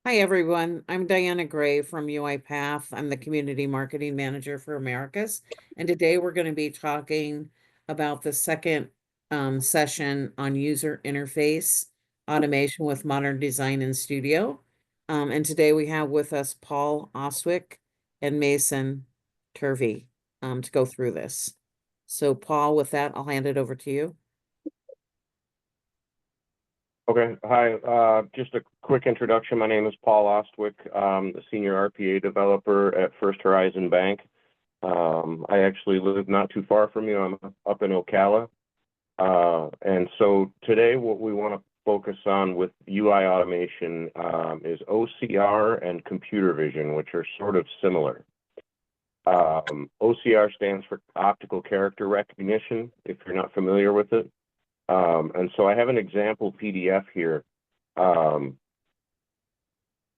Hi, everyone. I'm Diana Gray from UiPath. I'm the Community Marketing Manager for Americas. And today we're going to be talking about the second session on user interface automation with modern design in studio. And today we have with us Paul Oswick and Mason Turvey to go through this. So, Paul, with that, I'll hand it over to you. Okay. Hi. Just a quick introduction. My name is Paul Ostwick. The senior RPA developer at First Horizon Bank. I actually live not too far from you. I'm up in Ocala. And so today what we want to focus on with UI automation is OCR and computer vision, which are sort of similar. OCR stands for optical character recognition, if you're not familiar with it. And so I have an example PDF here.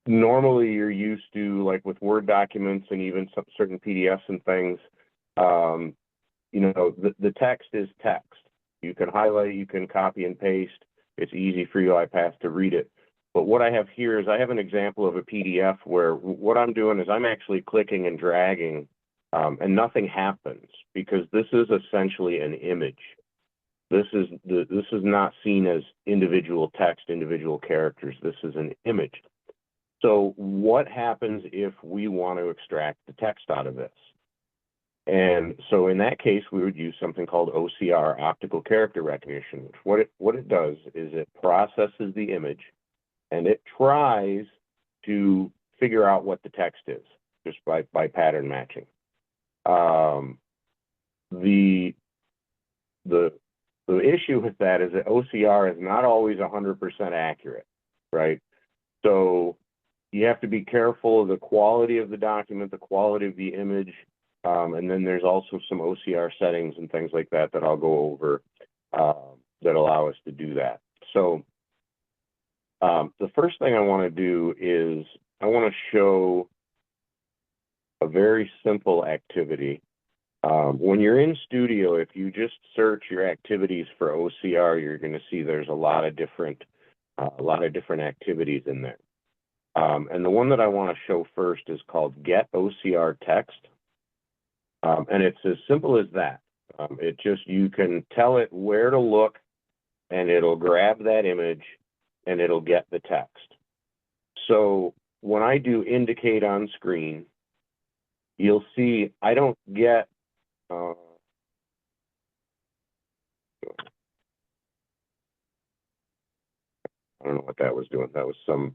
Normally you're used to, like with Word documents and even some certain PDFs and things, the text is text. You can highlight, you can copy and paste. It's easy for UiPath to read it. But what I have here is I have an example of a PDF where what I'm doing is I'm actually clicking and dragging, and nothing happens because this is essentially an image. This is not seen as individual text, individual characters. This is an image. So what happens if we want to extract the text out of this? And so in that case, we would use something called OCR, optical character recognition, which what it does is it processes the image and it tries to figure out what the text is just by pattern matching. The issue with that is that OCR is not always 100% accurate, right? So you have to be careful of the quality of the document, the quality of the image, and then there's also some OCR settings and things like that that I'll go over that allow us to do that. So the first thing I want to do is I want to show a very simple activity. When you're in Studio, if you just search your activities for OCR, you're going to see there's a lot of different activities in there. And the one that I want to show first is called Get OCR Text, and it's as simple as that. You can tell it where to look, and it'll grab that image, and it'll get the text. So when I do indicate on screen, you'll see I don't get I don't know what that was doing. That was some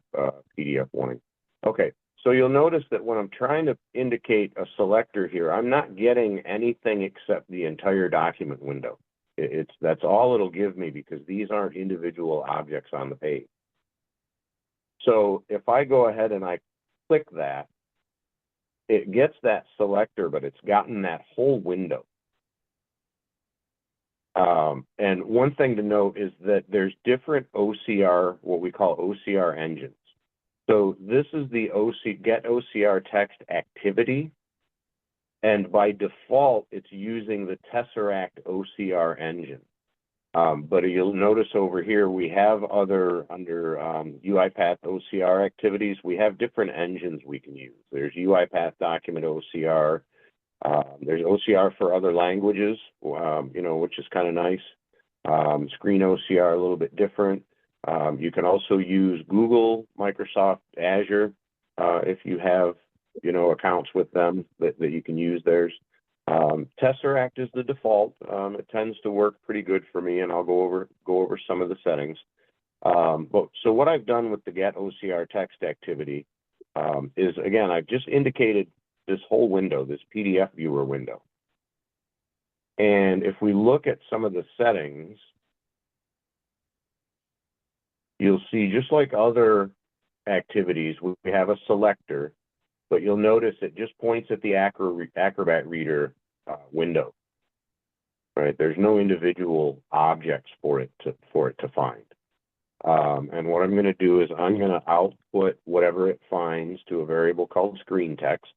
PDF warning. Okay, so you'll notice that when I'm trying to indicate a selector here, I'm not getting anything except the entire document window. That's all it'll give me because these aren't individual objects on the page. So if I go ahead and I click that, it gets that selector, but it's gotten that whole window. And one thing to note is that there's different OCR, what we call OCR engines. So this is the Get OCR Text activity, and by default, it's using the Tesseract OCR engine. But you'll notice over here, we have under UiPath OCR activities, we have different engines we can use. There's UiPath Document OCR. There's OCR for other languages, which is kind of nice. Screen OCR, a little bit different. You can also use Google, Microsoft, Azure, if you have, accounts with them that you can use theirs. Tesseract is the default. It tends to work pretty good for me, and I'll go over some of the settings. So what I've done with the Get OCR Text activity is, again, I've just indicated this whole window, this PDF viewer window. And if we look at some of the settings, you'll see just like other activities, we have a selector, but you'll notice it just points at the Acrobat Reader window, right? There's no individual objects for it to find. And what I'm going to do is I'm going to output whatever it finds to a variable called screen text.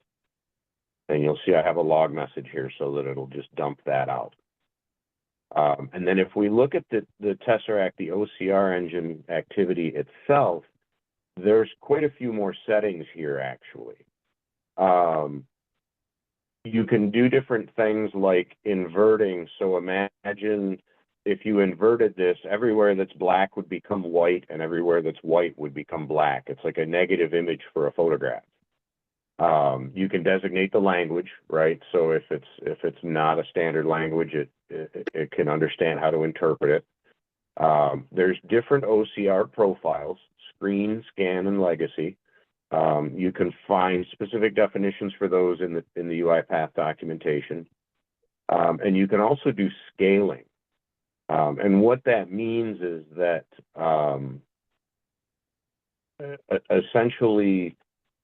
And you'll see I have a log message here so that it'll just dump that out. And then if we look at the Tesseract, the OCR engine activity itself, there's quite a few more settings here, actually. You can do different things like inverting. So imagine if you inverted this, everywhere that's black would become white and everywhere that's white would become black. It's like a negative image for a photograph. You can designate the language, right? So if it's not a standard language, it can understand how to interpret it. There's different OCR profiles: screen, scan, and legacy. You can find specific definitions for those in the UiPath documentation. And you can also do scaling. And what that means is that essentially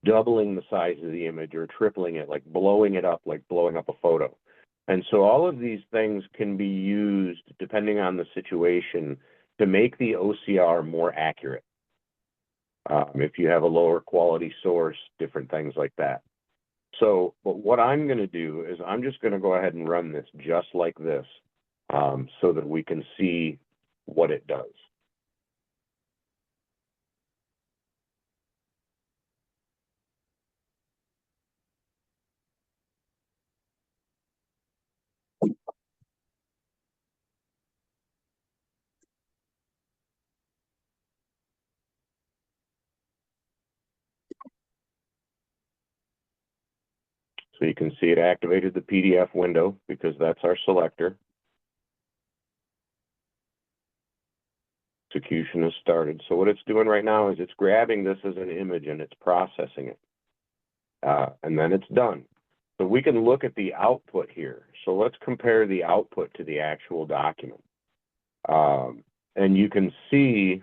doubling the size of the image or tripling it, like blowing it up, like blowing up a photo. And so all of these things can be used, depending on the situation, to make the OCR more accurate. If you have a lower quality source, different things like that. So, but what I'm going to do is I'm just going to go ahead and run this just like this, so that we can see what it does. So you can see it activated the PDF window because that's our selector. Execution has started. So what it's doing right now is it's grabbing this as an image and it's processing it. And then it's done. So we can look at the output here. So let's compare the output to the actual document. And you can see,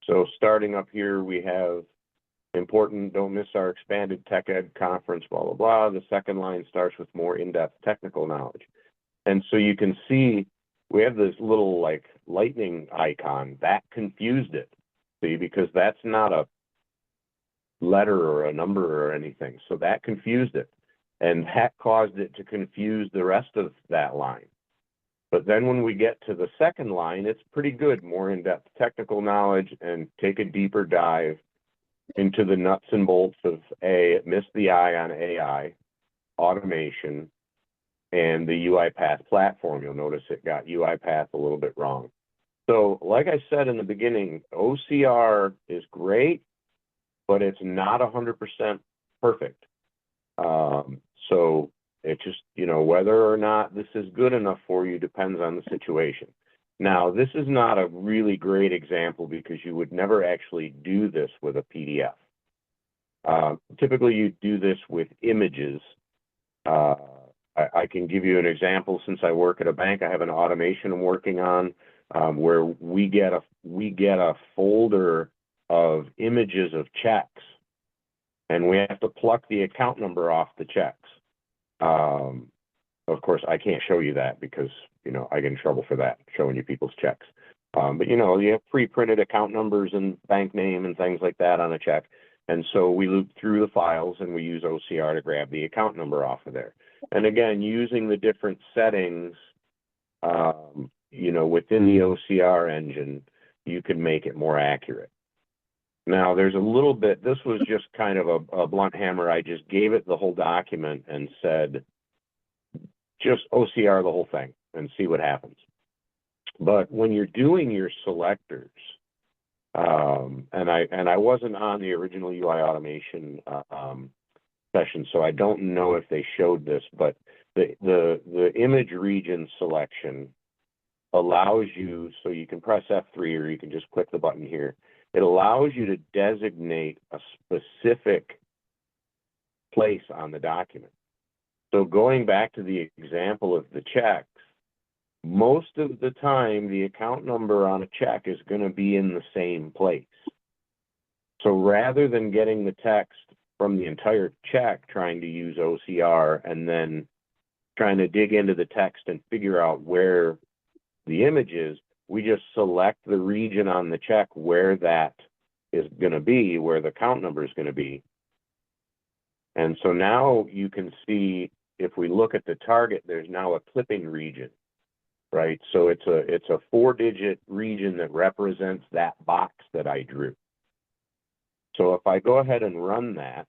so starting up here, we have important, don't miss our expanded tech ed conference, blah, blah, blah. The second line starts with more in-depth technical knowledge. And so you can see we have this little like lightning icon that confused it, see, because that's not a letter or a number or anything. So that confused it. And that caused it to confuse the rest of that line. But then when we get to the second line, it's pretty good, more in-depth technical knowledge, and take a deeper dive into the nuts and bolts of missed the I on AI, automation, and the UiPath platform. You'll notice it got UiPath a little bit wrong. So like I said in the beginning, OCR is great, but it's not 100% perfect. So it just, you know, whether or not this is good enough for you depends on the situation. Now, this is not a really great example because you would never actually do this with a PDF. Typically, you do this with images. I can give you an example. Since I work at a bank, I have an automation I'm working on where we get a folder of images of checks, and we have to pluck the account number off the checks. Of course, I can't show you that because, you know, I get in trouble for that, showing you people's checks. But, you know, you have pre-printed account numbers and bank name and things like that on a check. And so we loop through the files and we use OCR to grab the account number off of there. And again, using the different settings, you know, within the OCR engine, you can make it more accurate. Now, there's a little bit, this was just kind of a blunt hammer. I just gave it the whole document and said, just OCR the whole thing and see what happens. But when you're doing your selectors, and I wasn't on the original UI automation session, so I don't know if they showed this, but the image region selection allows you, so you can press F3 or you can just click the button here. It allows you to designate a specific place on the document. So going back to the example of the checks, most of the time the account number on a check is going to be in the same place. So rather than getting the text from the entire check, trying to use OCR and then trying to dig into the text and figure out where the image is, we just select the region on the check where that is going to be, where the account number is going to be. And so now you can see, if we look at the target, there's now a clipping region, right? So it's a 4-digit region that represents that box that I drew. So if I go ahead and run that,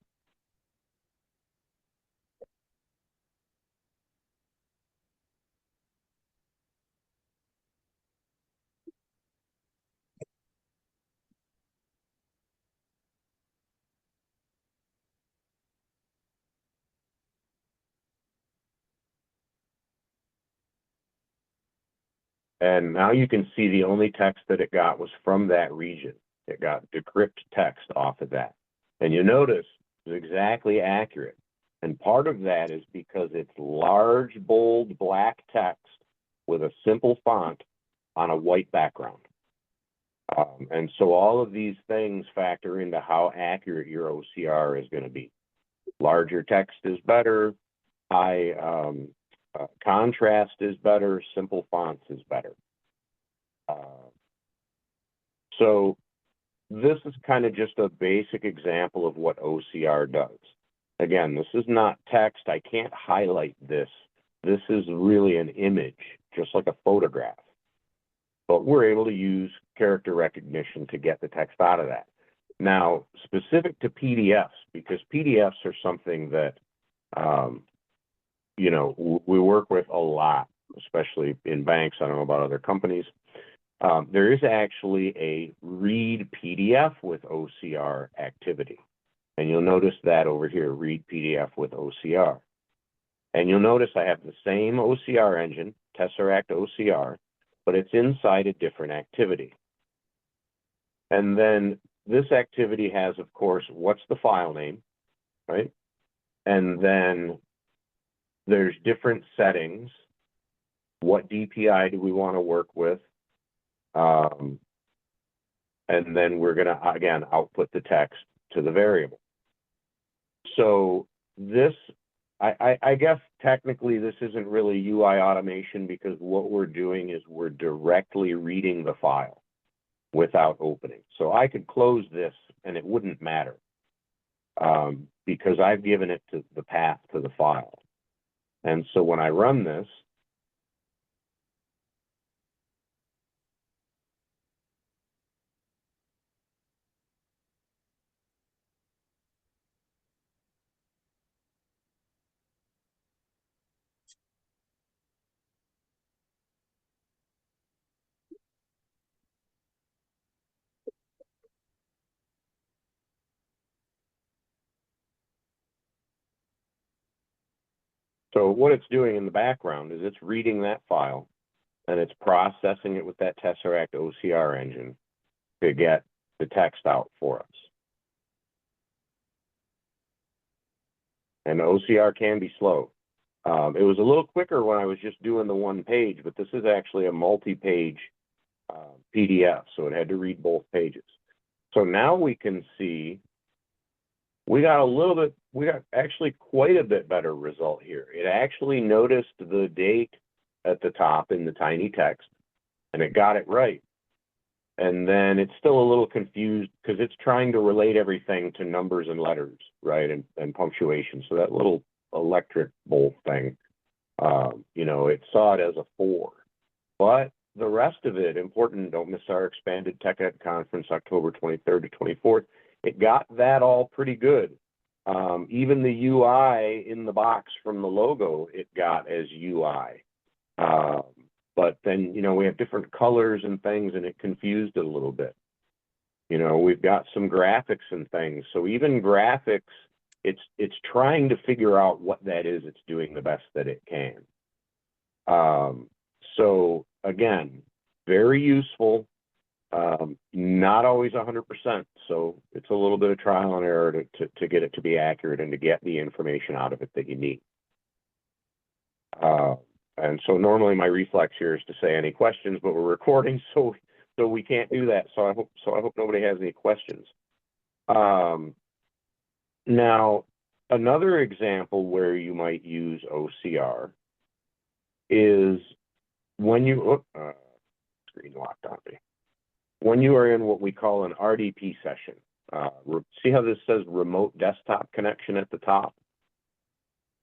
and now you can see the only text that it got was from that region. It got decrypt text off of that. And you notice it's exactly accurate. And part of that is because it's large, bold, black text with a simple font on a white background. And so all of these things factor into how accurate your OCR is going to be. Larger text is better, high contrast is better, simple fonts is better. So this is kind of just a basic example of what OCR does. Again, this is not text. I can't highlight this. This is really an image, just like a photograph. But we're able to use character recognition to get the text out of that. Now, specific to PDFs, because PDFs are something that, you know, we work with a lot, especially in banks. I don't know about other companies. There is actually a read PDF with OCR activity. And you'll notice that over here, read PDF with OCR. And you'll notice I have the same OCR engine, Tesseract OCR, but it's inside a different activity. And then this activity has, of course, what's the file name, right? And then there's different settings. What DPI do we want to work with? And then we're going to, again, output the text to the variable. So this, I guess technically this isn't really UI automation, because what we're doing is we're directly reading the file without opening. So I could close this and it wouldn't matter, because I've given it to the path to the file. And so when I run this, so what it's doing in the background is it's reading that file and it's processing it with that Tesseract OCR engine to get the text out for us. And OCR can be slow. It was a little quicker when I was just doing the one page, but this is actually a multi-page PDF, so it had to read both pages. So now we can see we got actually quite a bit better result here. It actually noticed the date at the top in the tiny text, and it got it right. And then it's still a little confused because it's trying to relate everything to numbers and letters, right, and punctuation. So that little electric bolt thing, you know, it saw it as a 4. But the rest of it, important, don't miss our expanded Tech Ed conference, October 23rd to 24th. It got that all pretty good. Even the UI in the box from the logo, it got as UI. But then, you know, we have different colors and things, and it confused it a little bit. You know, we've got some graphics and things. So even graphics, it's trying to figure out what that is. It's doing the best that it can. So again, very useful. Not always 100%. So it's a little bit of trial and error to get it to be accurate and to get the information out of it that you need. And so normally my reflex here is to say any questions, but we're recording, so we can't do that. So I hope nobody has any questions. Now, another example where you might use OCR is when you screen locked on me. When you are in what we call an RDP session. See how this says remote desktop connection at the top?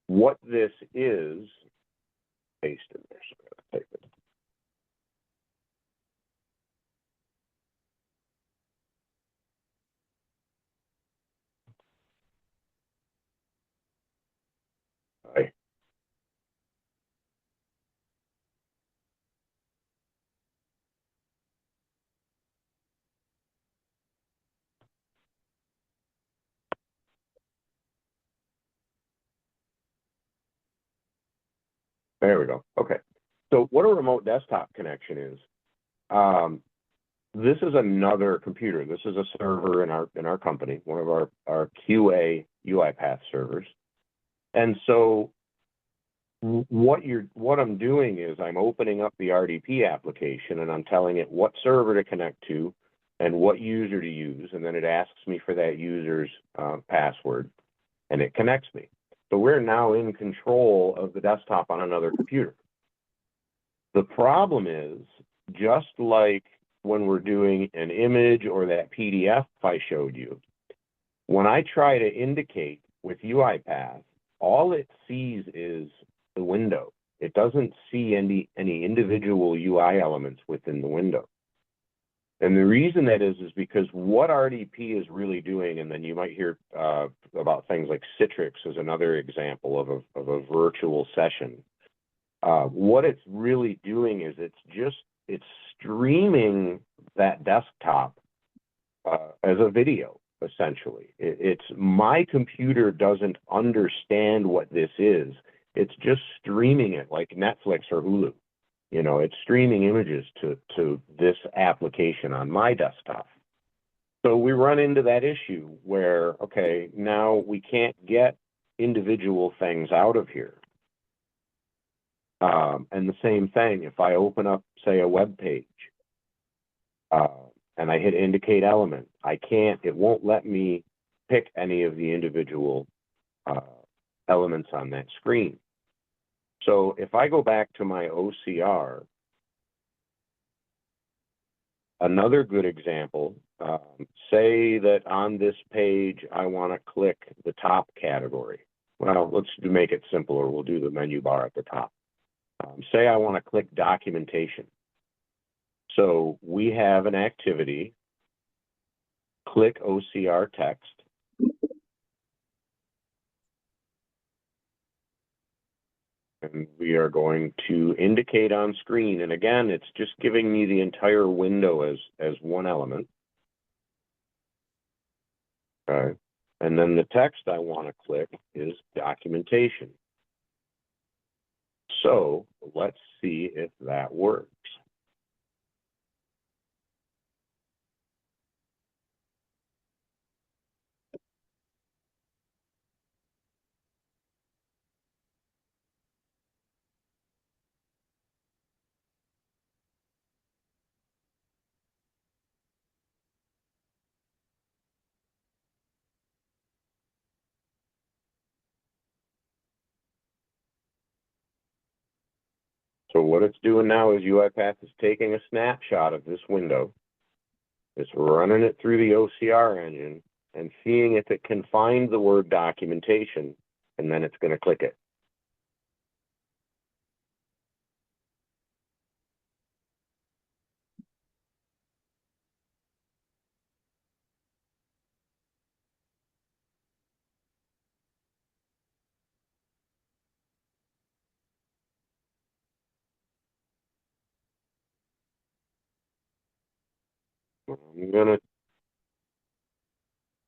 What this is, paste in there, so I'm gonna type it. There we go. Okay. So what a remote desktop connection is, this is another computer. This is a server in our company, one of our QA UiPath servers. And so what I'm doing is I'm opening up the RDP application and I'm telling it what server to connect to and what user to use, and then it asks me for that user's password, and it connects me. So we're now in control of the desktop on another computer. The problem is, just like when we're doing an image or that PDF I showed you, when I try to indicate with UiPath, all it sees is the window. It doesn't see any individual UI elements within the window. And the reason that is because what RDP is really doing, and then you might hear about things like Citrix as another example of a virtual session. What it's really doing is it's streaming that desktop as a video, essentially. It's my computer doesn't understand what this is. It's just streaming it like Netflix or Hulu. You know, it's streaming images to this application on my desktop. So we run into that issue where, okay, now we can't get individual things out of here. And the same thing, if I open up, say, a web page, and I hit indicate element, it won't let me pick any of the individual elements on that screen. So if I go back to my OCR, another good example, say that on this page, I want to click the top category. Well, let's make it simpler. We'll do the menu bar at the top. Say I want to click documentation. So we have an activity, click OCR text. And we are going to indicate on screen. And again, it's just giving me the entire window as one element. Okay. And then the text I want to click is documentation. So let's see if that works. So what it's doing now is UiPath is taking a snapshot of this window. It's running it through the OCR engine and seeing if it can find the word documentation, and then it's going to click it. I'm going to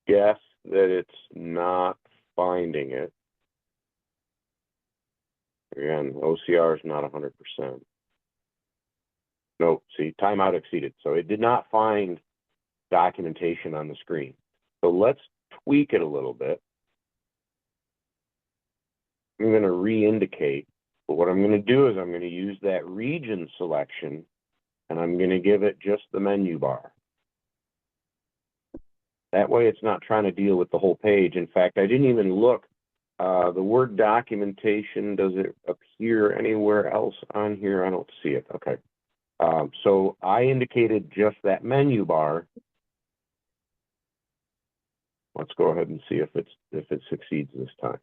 guess that it's not finding it. Again, OCR is not 100%. No, see, timeout exceeded. So it did not find documentation on the screen. So let's tweak it a little bit. I'm going to re-indicate, but what I'm going to do is I'm going to use that region selection, and I'm going to give it just the menu bar. That way it's not trying to deal with the whole page. In fact, I didn't even look. The word documentation, does it appear anywhere else on here? I don't see it. Okay. So I indicated just that menu bar. Let's go ahead and see if it succeeds this time.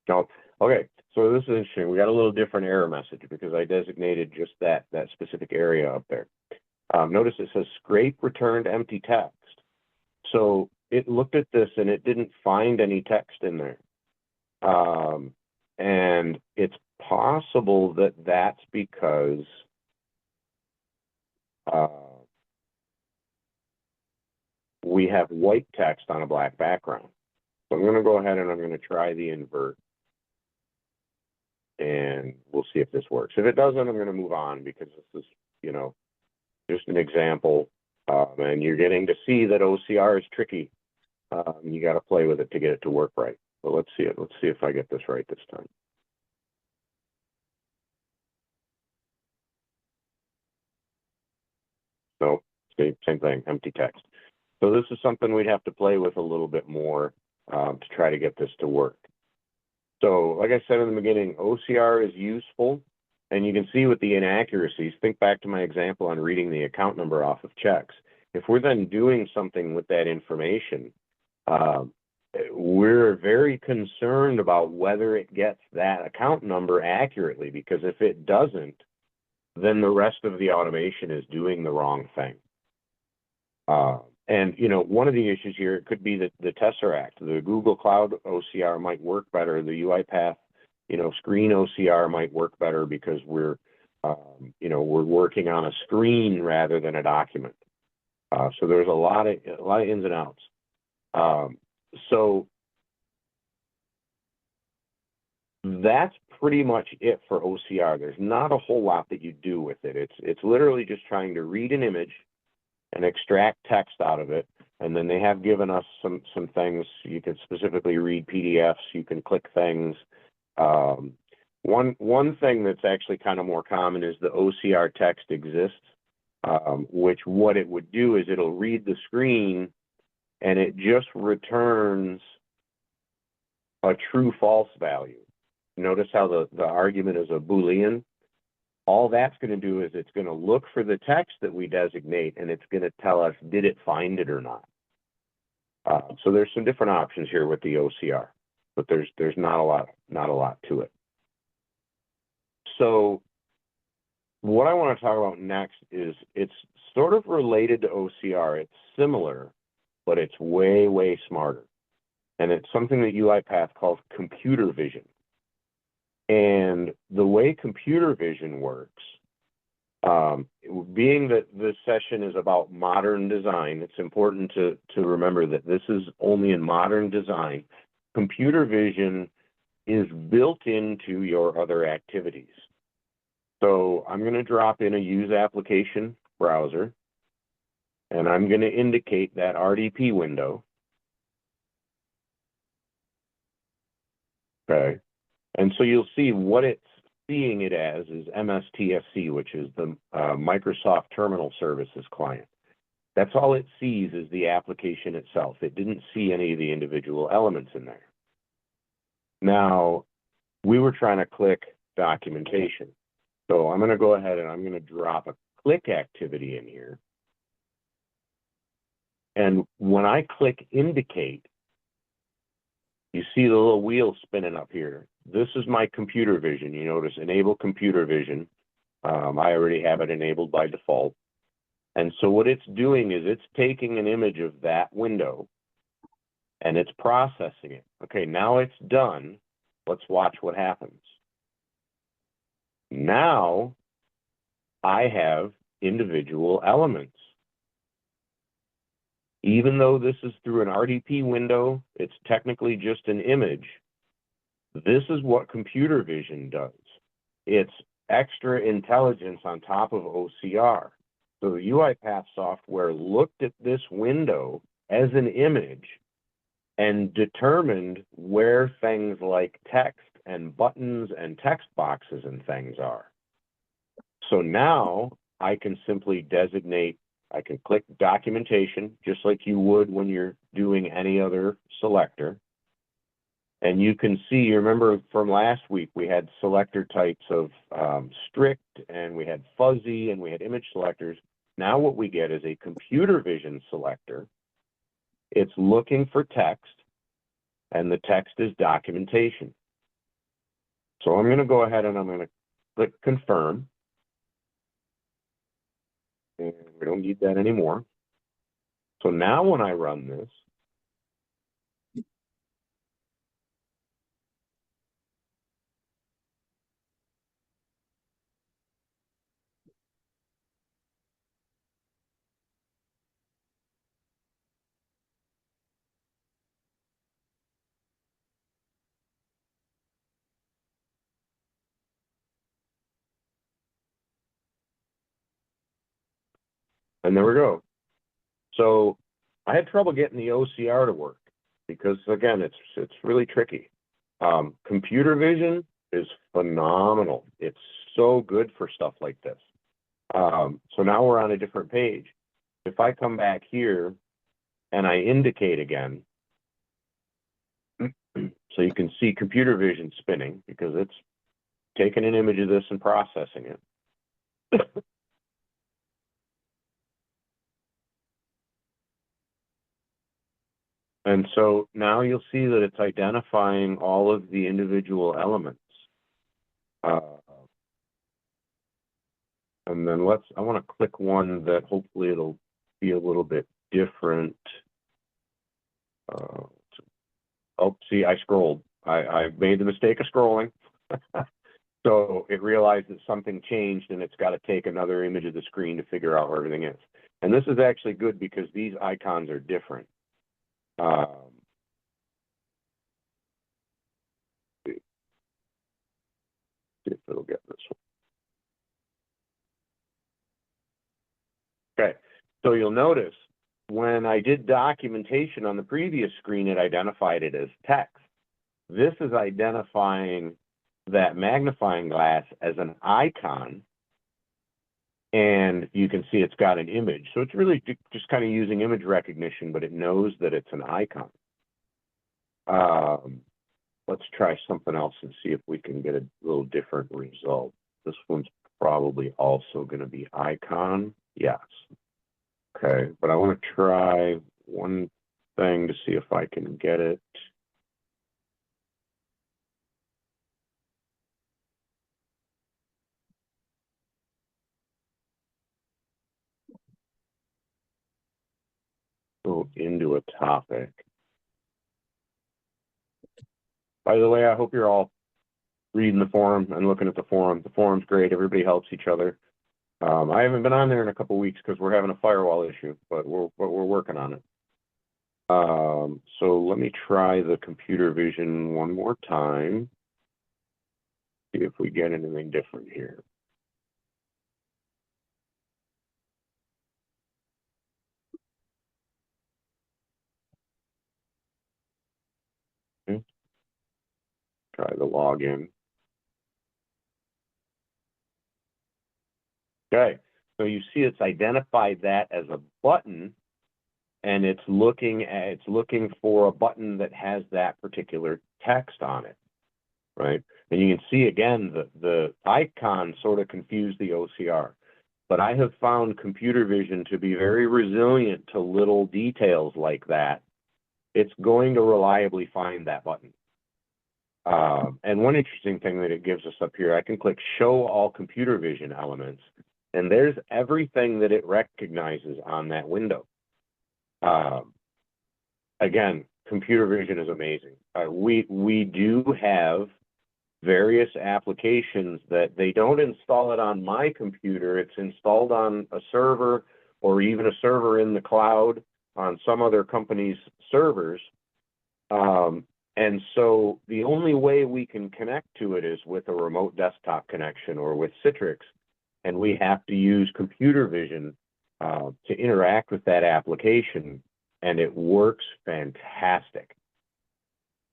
No. Okay. So this is interesting. We got a little different error message because I designated just that specific area up there. Notice it says scrape returned empty text. So it looked at this and it didn't find any text in there. And it's possible that that's because we have white text on a black background. So I'm going to go ahead and I'm going to try the invert. And we'll see if this works. If it doesn't, I'm going to move on because this is, you know, just an example. And you're getting to see that OCR is tricky. You got to play with it to get it to work right. But let's see it. Let's see if I get this right this time. So same thing, empty text. So this is something we'd have to play with a little bit more to try to get this to work. So like I said in the beginning, OCR is useful. And you can see with the inaccuracies, think back to my example on reading the account number off of checks. If we're then doing something with that information, we're very concerned about whether it gets that account number accurately, because if it doesn't, then the rest of the automation is doing the wrong thing. And, you know, one of the issues here, it could be that the Tesseract, the Google Cloud OCR might work better. The UiPath, you know, screen OCR might work better because we're, you know, we're working on a screen rather than a document. So there's a lot of ins and outs. So that's pretty much it for OCR. There's not a whole lot that you do with it. It's literally just trying to read an image and extract text out of it. And then they have given us some things. You can specifically read PDFs. You can click things. One thing that's actually kind of more common is the OCR text exists, which what it would do is it'll read the screen and it just returns a true false value. Notice how the argument is a Boolean. All that's going to do is it's going to look for the text that we designate, and it's going to tell us, did it find it or not? So there's some different options here with the OCR, but there's not a lot to it. So what I want to talk about next is it's sort of related to OCR. It's similar, but it's way, way smarter. And it's something that UiPath calls computer vision. And the way computer vision works, being that this session is about modern design, it's important to remember that this is only in modern design. Computer vision is built into your other activities. So I'm going to drop in a use application browser, and I'm going to indicate that RDP window. Okay. And so you'll see what it's seeing it as is MSTSC, which is the Microsoft Terminal Services Client. That's all it sees is the application itself. It didn't see any of the individual elements in there. Now, we were trying to click documentation. So I'm going to go ahead and I'm going to drop a click activity in here. And when I click indicate, you see the little wheel spinning up here. This is my computer vision. You notice enable computer vision. I already have it enabled by default. And so what it's doing is it's taking an image of that window and it's processing it. Okay, now it's done. Let's watch what happens. Now I have individual elements. Even though this is through an RDP window, it's technically just an image. This is what computer vision does. It's extra intelligence on top of OCR. So the UiPath software looked at this window as an image and determined where things like text and buttons and text boxes and things are. So now I can simply designate, I can click documentation, just like you would when you're doing any other selector. And you can see, you remember from last week, we had selector types of strict, and we had fuzzy, and we had image selectors. Now what we get is a computer vision selector. It's looking for text, and the text is documentation. So I'm going to go ahead and I'm going to click confirm. And we don't need that anymore. So now when I run this, and there we go. So I had trouble getting the OCR to work because again, it's really tricky. Computer vision is phenomenal. It's so good for stuff like this. So now we're on a different page. If I come back here and I indicate again, so you can see computer vision spinning because it's taking an image of this and processing it. And so now you'll see that it's identifying all of the individual elements. And then I want to click one that hopefully it'll be a little bit different. Oh, see, I scrolled. I made the mistake of scrolling. So it realized that something changed and it's got to take another image of the screen to figure out where everything is. And this is actually good because these icons are different. See if it'll get this one. Okay, so you'll notice when I did documentation on the previous screen, it identified it as text. This is identifying that magnifying glass as an icon, and you can see it's got an image. So it's really just kind of using image recognition, but it knows that it's an icon. Let's try something else and see if we can get a little different result. This one's probably also going to be icon. Yes. Okay, but I want to try one thing to see if I can get it. Go into a topic. By the way, I hope you're all reading the forum and looking at the forum. The forum's great. Everybody helps each other. I haven't been on there in a couple of weeks because we're having a firewall issue, but we're working on it. So let me try the computer vision one more time. See if we get anything different here. Okay. Try the login. Okay, so you see it's identified that as a button, and it's looking for a button that has that particular text on it, right? And you can see again the icon sort of confused the OCR, but I have found computer vision to be very resilient to little details like that. It's going to reliably find that button. And one interesting thing that it gives us up here, I can click show all computer vision elements, and there's everything that it recognizes on that window. Again, computer vision is amazing. We do have various applications that they don't install it on my computer. It's installed on a server or even a server in the cloud on some other company's servers. And so the only way we can connect to it is with a remote desktop connection or with Citrix. And we have to use computer vision to interact with that application, and it works fantastic.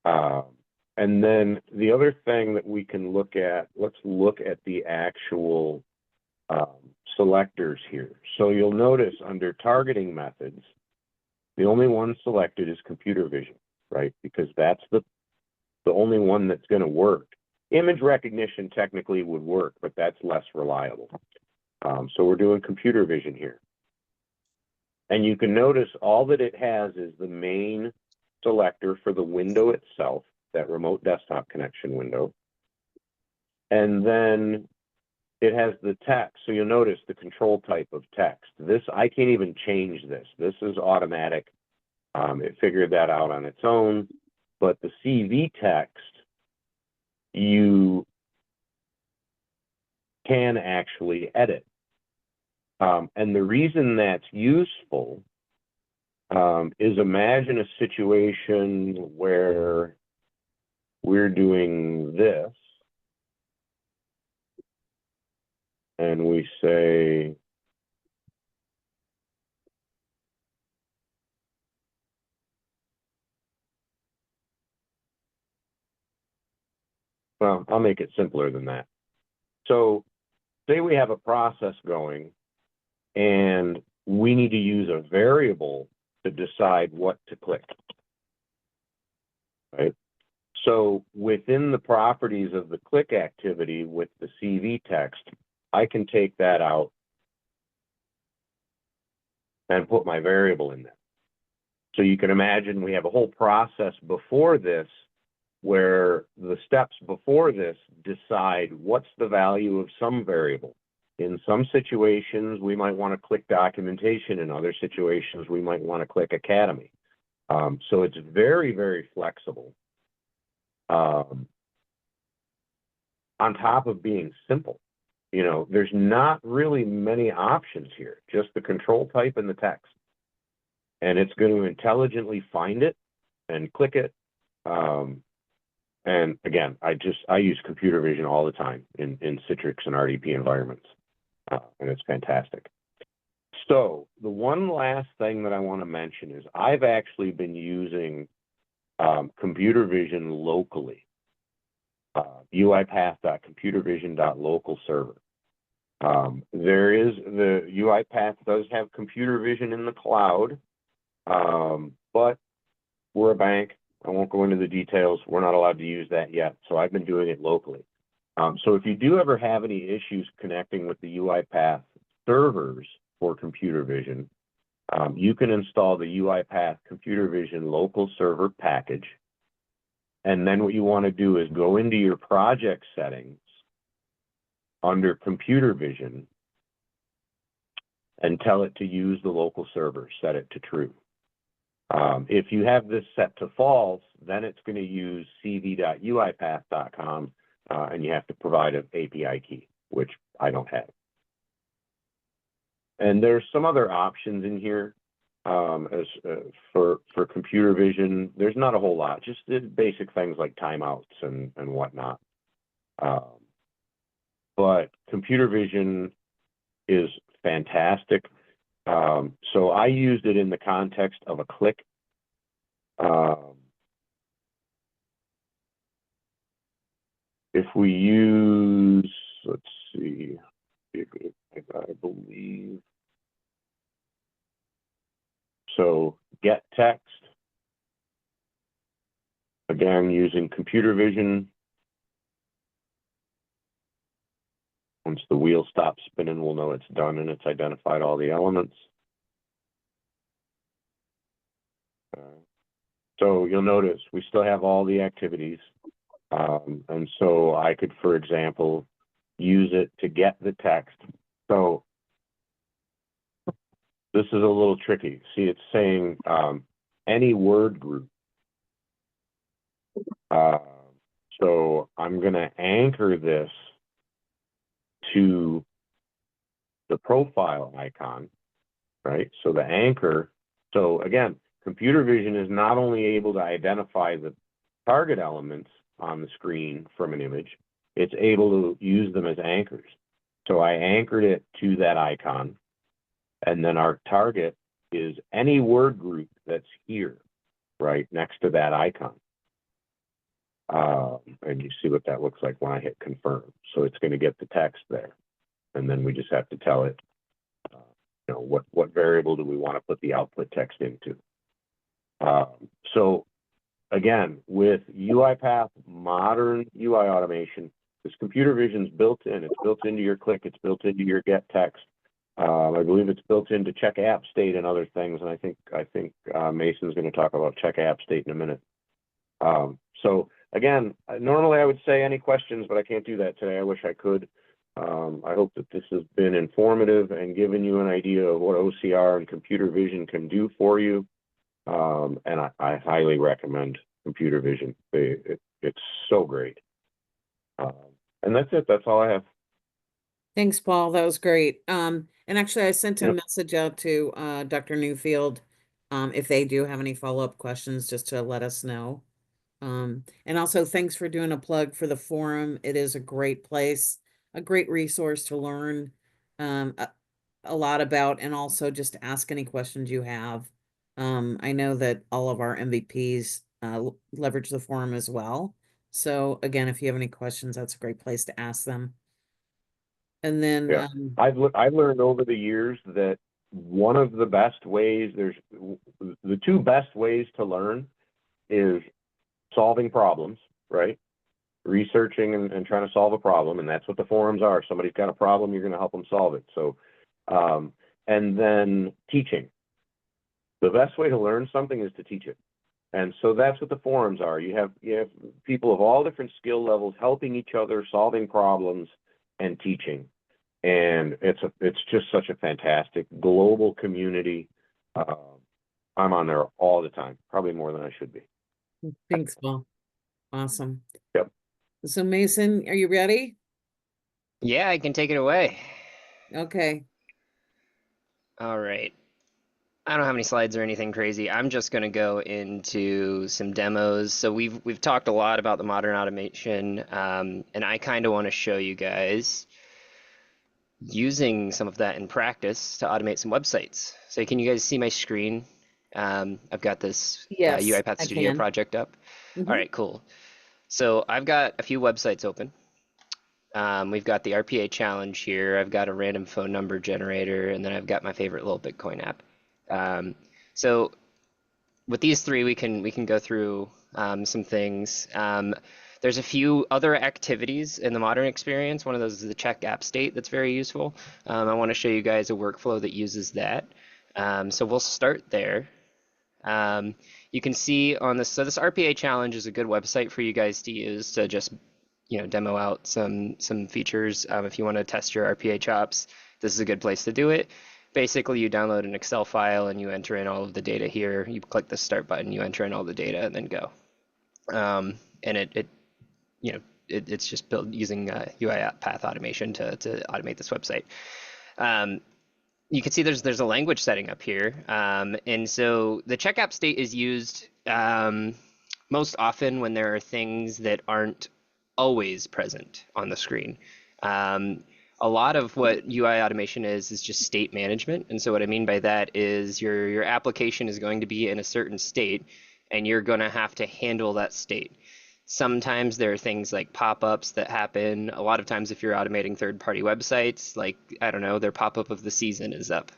And then the other thing that we can look at, let's look at the actual selectors here. So you'll notice under targeting methods, the only one selected is computer vision, right? Because that's the only one that's going to work. Image recognition technically would work, but that's less reliable. So we're doing computer vision here. And you can notice all that it has is the main selector for the window itself, that remote desktop connection window. And then it has the text. So you'll notice the control type of text. This, I can't even change this. This is automatic. It figured that out on its own. But the CV text, you can actually edit. And the reason that's useful is imagine a situation where we're doing this and we say, well, I'll make it simpler than that. So say we have a process going and we need to use a variable to decide what to click, right? So within the properties of the click activity with the CV text, I can take that out and put my variable in there. So you can imagine we have a whole process before this where the steps before this decide what's the value of some variable. In some situations, we might want to click documentation. In other situations, we might want to click academy. So it's very, very flexible. On top of being simple, you know, there's not really many options here, just the control type and the text. And it's going to intelligently find it and click it. And again, I use computer vision all the time in Citrix and RDP environments, and it's fantastic. So the one last thing that I want to mention is I've actually been using computer vision locally, UiPath.computervision.local server. There is the UiPath does have computer vision in the cloud, but we're a bank. I won't go into the details. We're not allowed to use that yet. So I've been doing it locally. So if you do ever have any issues connecting with the UiPath servers for computer vision, you can install the UiPath computer vision local server package. And then what you want to do is go into your project settings under computer vision and tell it to use the local server, set it to true. If you have this set to false, then it's going to use cv.uipath.com, and you have to provide an API key, which I don't have. And there's some other options in here for computer vision. There's not a whole lot, just the basic things like timeouts and whatnot. But computer vision is fantastic. So I used it in the context of a click. If we use, let's see, I believe, so get text, again, using computer vision. Once the wheel stops spinning, we'll know it's done and it's identified all the elements. So you'll notice we still have all the activities. And so I could, for example, use it to get the text. So this is a little tricky. See, it's saying any word group. So I'm going to anchor this to the profile icon, right? So the anchor, so again, computer vision is not only able to identify the target elements on the screen from an image, it's able to use them as anchors. So I anchored it to that icon, and then our target is any word group that's here, right next to that icon. And you see what that looks like when I hit confirm. So it's going to get the text there. And then we just have to tell it, you know, what variable do we want to put the output text into. So again, with UiPath modern UI automation, this computer vision's built in. It's built into your click. It's built into your get text. I believe it's built into check app state and other things. And I think Mason's going to talk about check app state in a minute. So again, normally I would say any questions, but I can't do that today. I wish I could. I hope that this has been informative and given you an idea of what OCR and computer vision can do for you. And I highly recommend computer vision. It's so great. And that's it. That's all I have. Thanks, Paul. That was great. And actually I sent a Yep. message out to Dr. Newfield if they do have any follow-up questions, just to let us know. And also thanks for doing a plug for the forum. It is a great place, a great resource to learn um, a, a lot about, and also just ask any questions you have. I know that all of our MVPs leverage the forum as well. So again, if you have any questions, that's a great place to ask them. And then, Yeah. I've learned over the years that one of the best ways, there's the two best ways to learn is solving problems, right? Researching and trying to solve a problem, and that's what the forums are. Somebody's got a problem, you're going to help them solve it. So, and then teaching. The best way to learn something is to teach it. And so that's what the forums are. You have people of all different skill levels helping each other, solving problems, and teaching. And it's just such a fantastic global community. I'm on there all the time, probably more than I should be. thanks, Paul. Awesome. Yep. So Mason, are you ready? Yeah, I can take it away. Okay. All right. I don't have any slides or anything crazy. I'm just going to go into some demos. So we've talked a lot about the modern automation, and I kind of want to show you guys using some of that in practice to automate some websites. So can you guys see my screen? I've got this Yes, UiPath I Studio can. project up. All Mhm. right, cool. So I've got a few websites open. We've got the RPA challenge here. I've got a random phone number generator, and then I've got my favorite little Bitcoin app. So with these three, we can go through some things. There's a few other activities in the modern experience. One of those is the check app state that's very useful. I want to show you guys a workflow that uses that. So we'll start there. You can see on this, so this RPA challenge is a good website for you guys to use to just demo out some features. If you want to test your RPA chops, this is a good place to do it. Basically, you download an Excel file and you enter in all of the data here. You click the start button, you enter in all the data, and then go. And it's just built using UiPath automation to automate this website. You can see there's a language setting up here, and so the check app state is used most often when there are things that aren't always present on the screen. A lot of what UI automation is just state management, and so what I mean by that is your application is going to be in a certain state, and you're going to have to handle that state. Sometimes there are things like pop-ups that happen. A lot of times if you're automating third-party websites, like, I don't know, their pop-up of the season is up.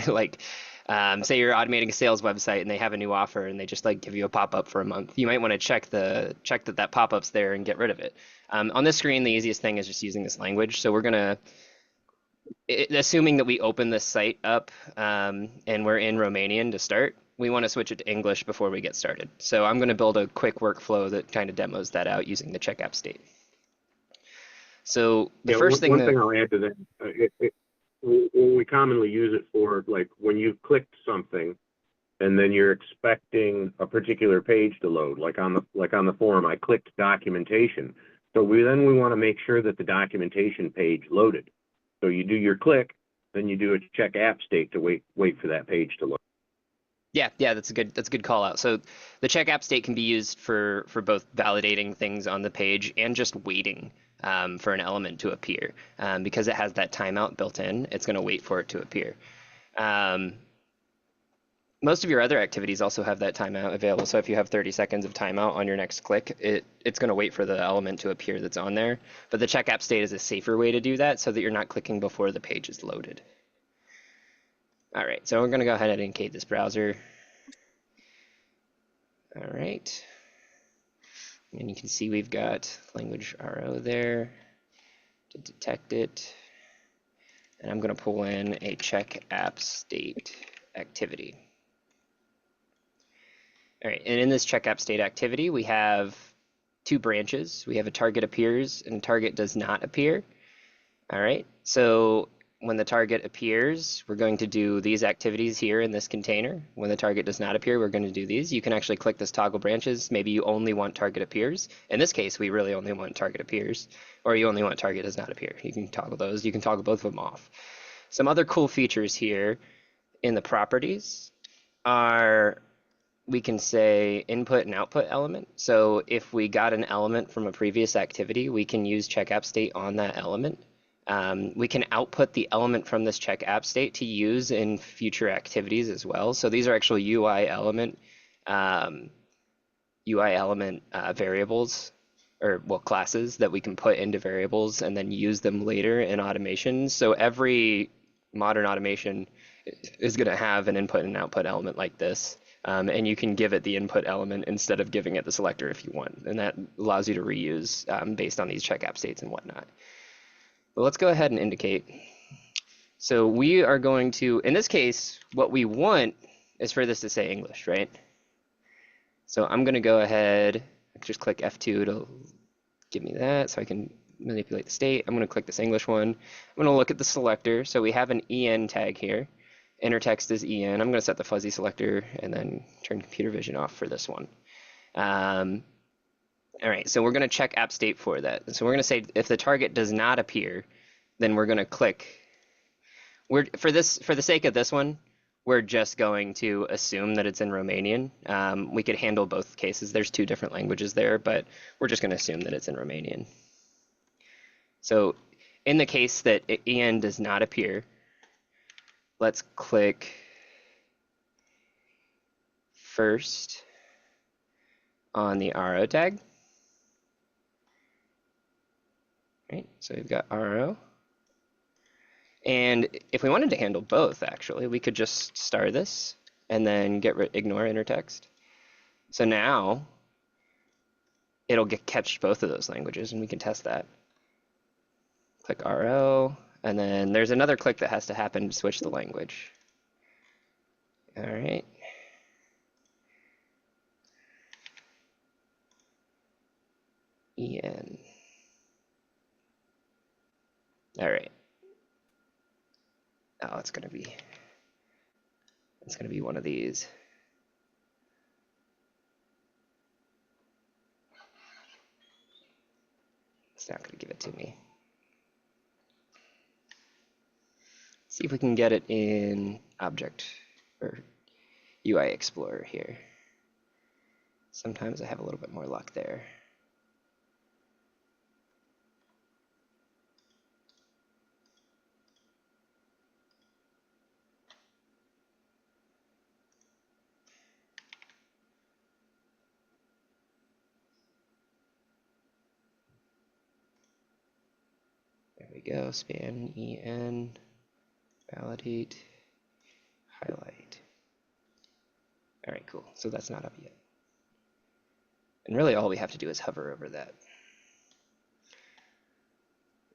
Like, say you're automating a sales website and they have a new offer and they just like give you a pop-up for a month. You might want to check that pop-up's there and get rid of it. On this screen, the easiest thing is just using this language. So we're gonna, assuming that we open this site up and we're in Romanian to start, we want to switch it to English before we get started. So I'm going to build a quick workflow that kind of demos that out using the check app state. So the first thing one thing I'll add to that, we commonly use it for, like, when you've clicked something and then you're expecting a particular page to load, like on the forum, I clicked documentation. So we want to make sure that the documentation page loaded. So you do your click, then you do a check app state to wait for that page to load. Yeah, that's a good call out. So the check app state can be used for both validating things on the page and just waiting for an element to appear. Because it has that timeout built in, it's going to wait for it to appear. Most of your other activities also have that timeout available. So if you have 30 seconds of timeout on your next click, it's going to wait for the element to appear that's on there. But the check app state is a safer way to do that so that you're not clicking before the page is loaded. All right, so we're going to go ahead and encode this browser. All right. And you can see we've got language RO there to detect it. And I'm going to pull in a check app state activity. All right, and in this check app state activity, we have two branches. We have a target appears and target does not appear. All right, so when the target appears, we're going to do these activities here in this container. When the target does not appear, we're going to do these. You can actually click this toggle branches. Maybe you only want target appears. In this case, we really only want target appears, or you only want target does not appear. You can toggle those. You can toggle both of them off. Some other cool features here in the properties are we can say input and output element. So if we got an element from a previous activity, we can use check app state on that element. We can output the element from this check app state to use in future activities as well. So these are actually UI element variables, or well, classes that we can put into variables and then use them later in automations. So every modern automation is going to have an input and output element like this. And you can give it the input element instead of giving it the selector if you want. And that allows you to reuse based on these check app states and whatnot. But let's go ahead and indicate. So we are going to, in this case, what we want is for this to say English, right? So I'm going to go ahead, just click F2 to give me that so I can manipulate the state. I'm going to click this English one. I'm going to look at the selector. So we have an EN tag here. Inner text is EN. I'm going to set the fuzzy selector and then turn computer vision off for this one. All right, so we're going to check app state for that. So we're going to say if the target does not appear, then we're going to click. For the sake of this one, we're just going to assume that it's in Romanian. We could handle both cases. There's two different languages there, but we're just going to assume that it's in Romanian. So in the case that EN does not appear, let's click first on the RO tag. Right, so we've got RO. And if we wanted to handle both, actually, we could just star this and then ignore inner text. So now it'll catch both of those languages, and we can test that. Click RO, and then there's another click that has to happen to switch the language. All right. EN. All right. Oh, it's gonna be one of these. It's not gonna give it to me. Let's see if we can get it in Object or UI Explorer here. Sometimes I have a little bit more luck there. There we go, span, EN, validate, highlight. All right, cool, so that's not up yet. And really all we have to do is hover over that.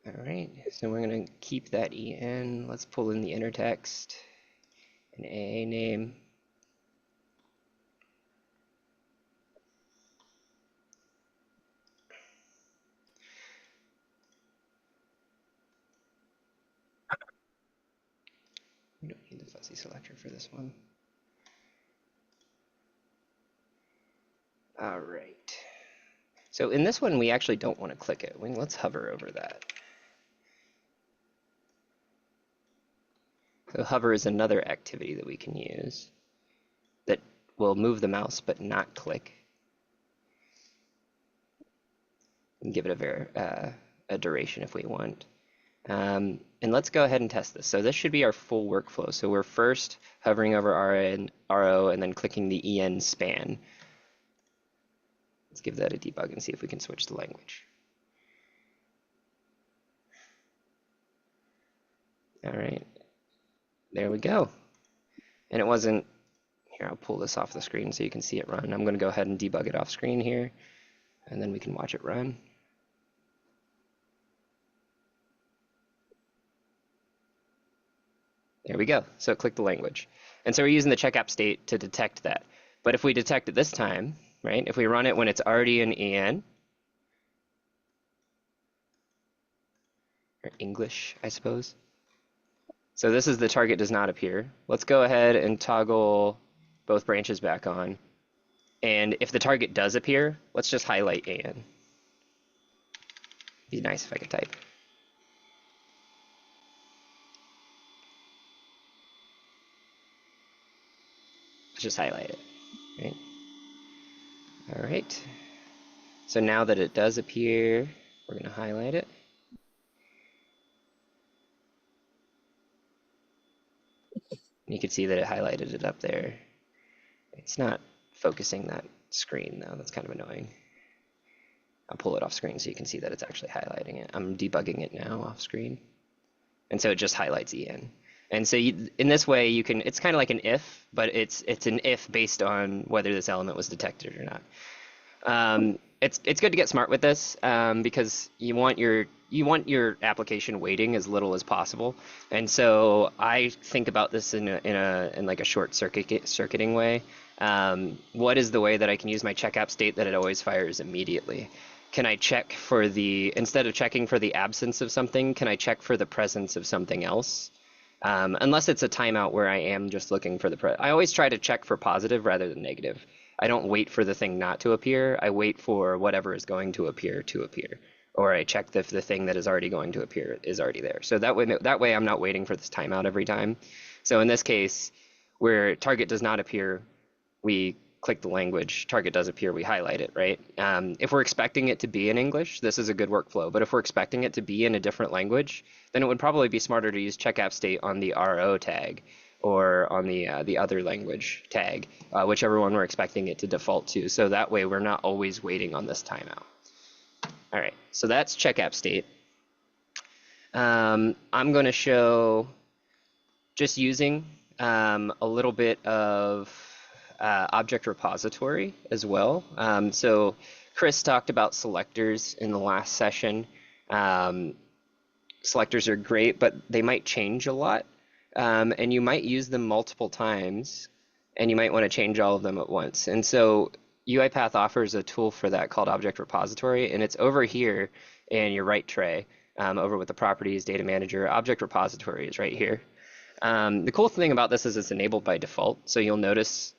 All right, so we're gonna keep that EN. Let's pull in the inner text, an AA name. We don't need the fuzzy selector for this one. All right. So in this one, we actually don't want to click it. Let's hover over that. So hover is another activity that we can use that will move the mouse but not click. And give it a duration if we want. And let's go ahead and test this. So this should be our full workflow. So we're first hovering over RO and then clicking the EN span. Let's give that a debug and see if we can switch the language. All right, there we go. And it wasn't, here, I'll pull this off the screen so you can see it run. I'm going to go ahead and debug it off screen here, and then we can watch it run. There we go. So click the language. And so we're using the check app state to detect that. But if we detect it this time, right, if we run it when it's already in EN, or English, I suppose. So this is the target does not appear. Let's go ahead and toggle both branches back on. And if the target does appear, let's just highlight AN. Be nice if I could type. Let's just highlight it, right? All right. So now that it does appear, we're going to highlight it. You can see that it highlighted it up there. It's not focusing that screen though. That's kind of annoying. I'll pull it off screen so you can see that it's actually highlighting it. I'm debugging it now off screen. And so it just highlights EN. And so in this way, you can, it's kind of like an if, but it's an if based on whether this element was detected or not. It's good to get smart with this because you want your application waiting as little as possible. And so I think about this in like a short circuiting way. What is the way that I can use my check app state that it always fires immediately? Can I check for instead of checking for the absence of something, can I check for the presence of something else? Unless it's a timeout where I am just looking for I always try to check for positive rather than negative. I don't wait for the thing not to appear. I wait for whatever is going to appear, or I check if the thing that is already going to appear is already there. So that way I'm not waiting for this timeout every time. So in this case, where target does not appear, we click the language, target does appear, we highlight it, right? If we're expecting it to be in English, this is a good workflow. But if we're expecting it to be in a different language, then it would probably be smarter to use check app state on the RO tag or on the other language tag, whichever one we're expecting it to default to. So that way we're not always waiting on this timeout. All right, so that's check app state. I'm going to show just using a little bit of object repository as well. So Chris talked about selectors in the last session. Selectors are great, but they might change a lot. And you might use them multiple times, and you might want to change all of them at once. And so UiPath offers a tool for that called Object Repository, and it's over here in your right tray, over with the Properties, Data Manager. Object Repository is right here. The cool thing about this is it's enabled by default, so you'll notice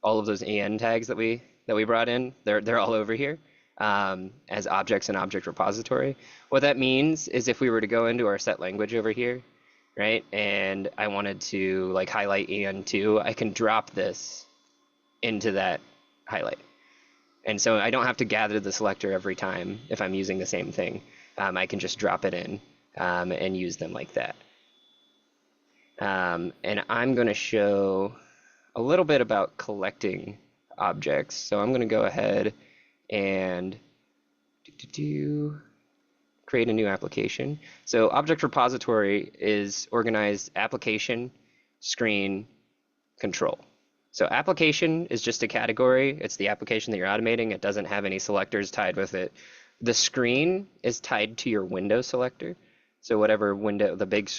all of those AN tags that we brought in, they're all over here as objects in Object Repository. What that means is if we were to go into our set language over here, right, and I wanted to like highlight AN2, I can drop this into that highlight. And so I don't have to gather the selector every time if I'm using the same thing. I can just drop it in and use them like that. And I'm going to show a little bit about collecting objects. So I'm going to go ahead and create a new application. So Object Repository is organized application, screen, control. So application is just a category. It's the application that you're automating. It doesn't have any selectors tied with it. The screen is tied to your window selector. So whatever window, the big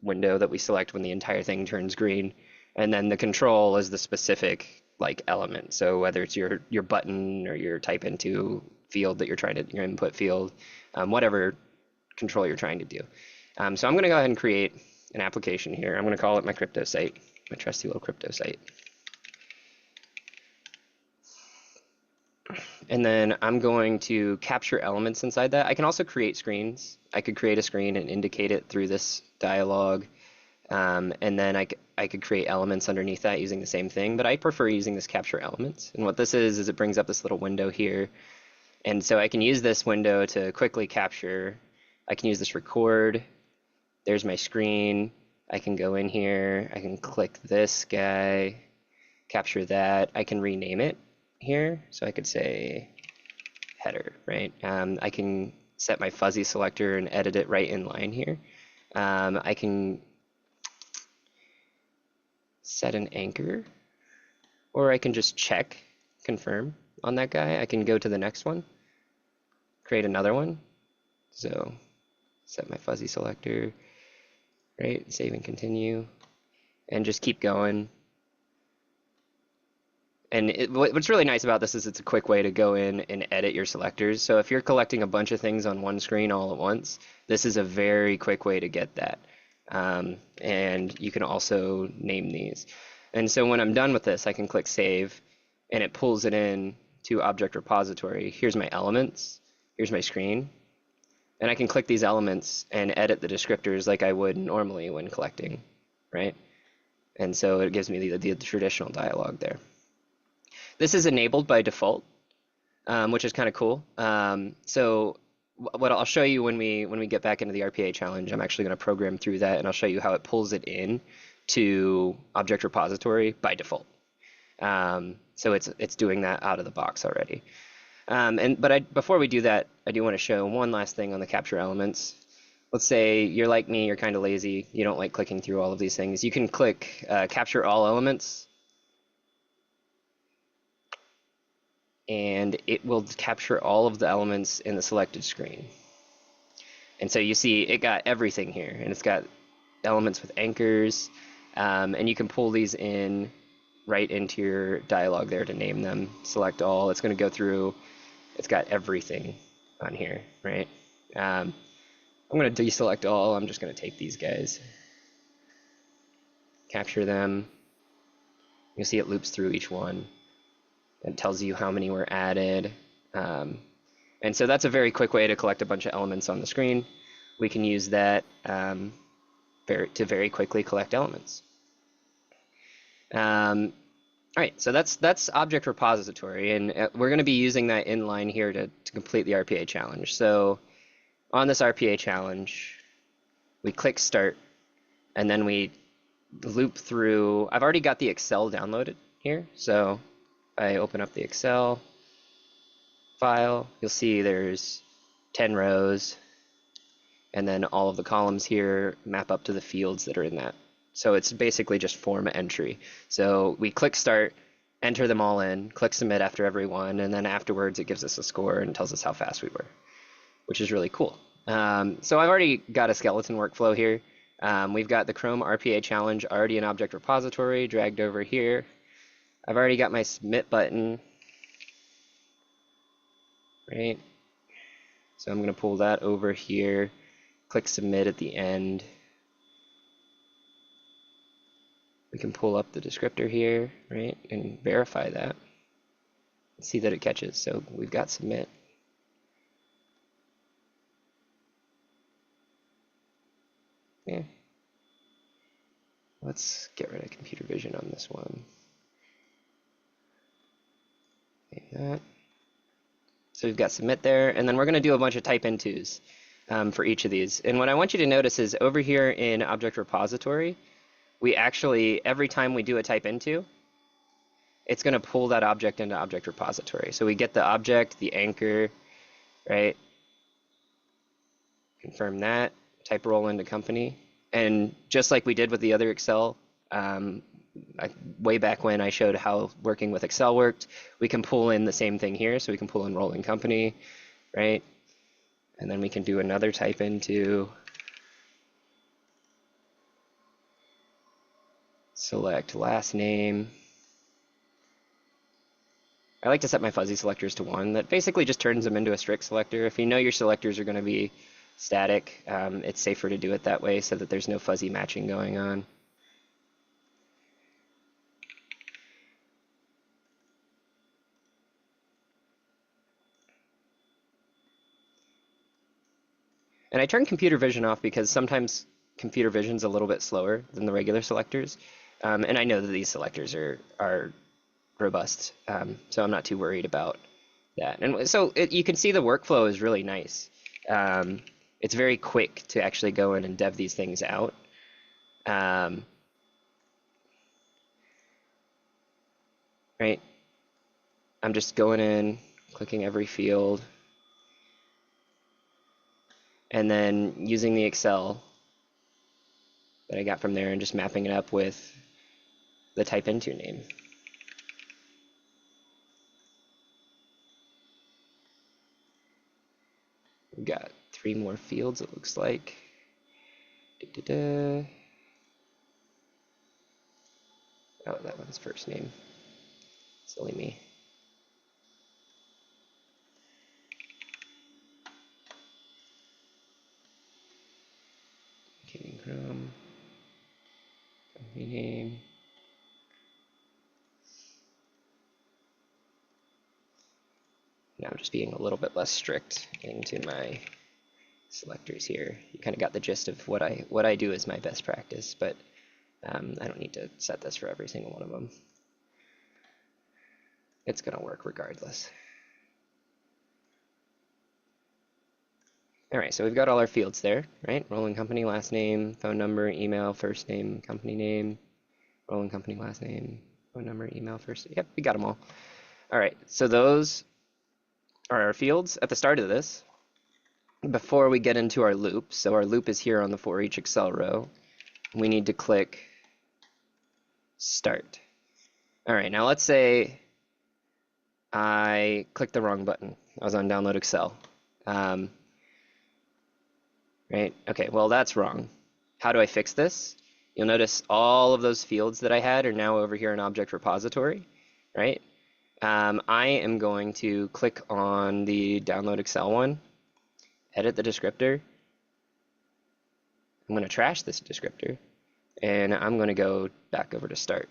window that we select when the entire thing turns green. And then the control is the specific like element. So whether it's your button or your type into field that you're trying to, your input field, whatever control you're trying to do. So I'm going to go ahead and create an application here. I'm going to call it my crypto site, my trusty little crypto site. And then I'm going to capture elements inside that. I can also create screens. I could create a screen and indicate it through this dialog. And then I could create elements underneath that using the same thing, but I prefer using this capture elements. And what this is it brings up this little window here. And so I can use this window to quickly capture. I can use this record. There's my screen. I can go in here. I can click this guy, capture that. I can rename it here. So I could say header, right? I can set my fuzzy selector and edit it right in line here. I can set an anchor, or I can just check, confirm on that guy. I can go to the next one, create another one. So set my fuzzy selector, right? Save and continue, and just keep going And what's really nice about this is it's a quick way to go in and edit your selectors. So if you're collecting a bunch of things on one screen all at once, this is a very quick way to get that. And you can also name these. And so when I'm done with this, I can click Save, and it pulls it in to Object Repository. Here's my elements. Here's my screen. And I can click these elements and edit the descriptors like I would normally when collecting, right? And so it gives me the traditional dialog there. This is enabled by default, which is kind of cool. So what I'll show you when we get back into the RPA challenge, I'm actually going to program through that, and I'll show you how it pulls it in to Object Repository by default. So it's doing that out of the box already. But before we do that, I do want to show one last thing on the capture elements. Let's say you're like me, you're kind of lazy, you don't like clicking through all of these things. You can click Capture All Elements, and it will capture all of the elements in the selected screen. And so you see it got everything here, and it's got elements with anchors, and you can pull these in right into your dialog there to name them. Select all. It's going to go through. It's got everything on here, right? I'm going to deselect all. I'm just going to take these guys, capture them. You'll see it loops through each one. It tells you how many were added. And so that's a very quick way to collect a bunch of elements on the screen. We can use that to very quickly collect elements. All right, so that's Object Repository, and we're going to be using that inline here to complete the RPA challenge. So on this RPA challenge, we click Start, and then we loop through. I've already got the Excel downloaded here, so I open up the Excel file. You'll see there's 10 rows, and then all of the columns here map up to the fields that are in that. So it's basically just form entry. So we click Start, enter them all in, click Submit after every one, and then afterwards it gives us a score and tells us how fast we were, which is really cool. So I've already got a skeleton workflow here. We've got the Chrome RPA challenge already in Object Repository, dragged over here. I've already got my Submit button, right? So I'm going to pull that over here, click Submit at the end. We can pull up the descriptor here, right, and verify that. See that it catches. So we've got Submit. Yeah. Let's get rid of computer vision on this one. Like that. So we've got Submit there, and then we're going to do a bunch of type intos for each of these. And what I want you to notice is over here in Object Repository, we actually, every time we do a type into, it's going to pull that object into Object Repository. So we get the object, the anchor, right? Confirm that, type role into company. And just like we did with the other Excel, way back when I showed how working with Excel worked, we can pull in the same thing here. So we can pull in role in company, right? And then we can do another type into, select last name. I like to set my fuzzy selectors to 1. That basically just turns them into a strict selector. If you know your selectors are going to be static, it's safer to do it that way so that there's no fuzzy matching going on. And I turn computer vision off because sometimes computer vision's a little bit slower than the regular selectors. And I know that these selectors are robust, so I'm not too worried about that. And so you can see the workflow is really nice. It's very quick to actually go in and dev these things out. Right? I'm just going in, clicking every field, and then using the Excel that I got from there and just mapping it up with the type into name. We've got 3 more fields, it looks like. Oh, that one's first name. Silly me. King Chrome. Company name. Now I'm just being a little bit less strict into my selectors here. You kind of got the gist of what I do as my best practice, but I don't need to set this for every single one of them. It's going to work regardless. All right, so we've got all our fields there, right? Rolling company, last name, phone number, email, first name, company name, rolling company, last name, phone number, email, first. Yep, we got them all. All right, so those are our fields at the start of this. Before we get into our loop, so our loop is here on the for each Excel row, we need to click start. All right, now let's say I clicked the wrong button. I was on download Excel. Right, okay, well that's wrong. How do I fix this? You'll notice all of those fields that I had are now over here in Object Repository, right? I am going to click on the download Excel one, edit the descriptor. I'm going to trash this descriptor, and I'm going to go back over to start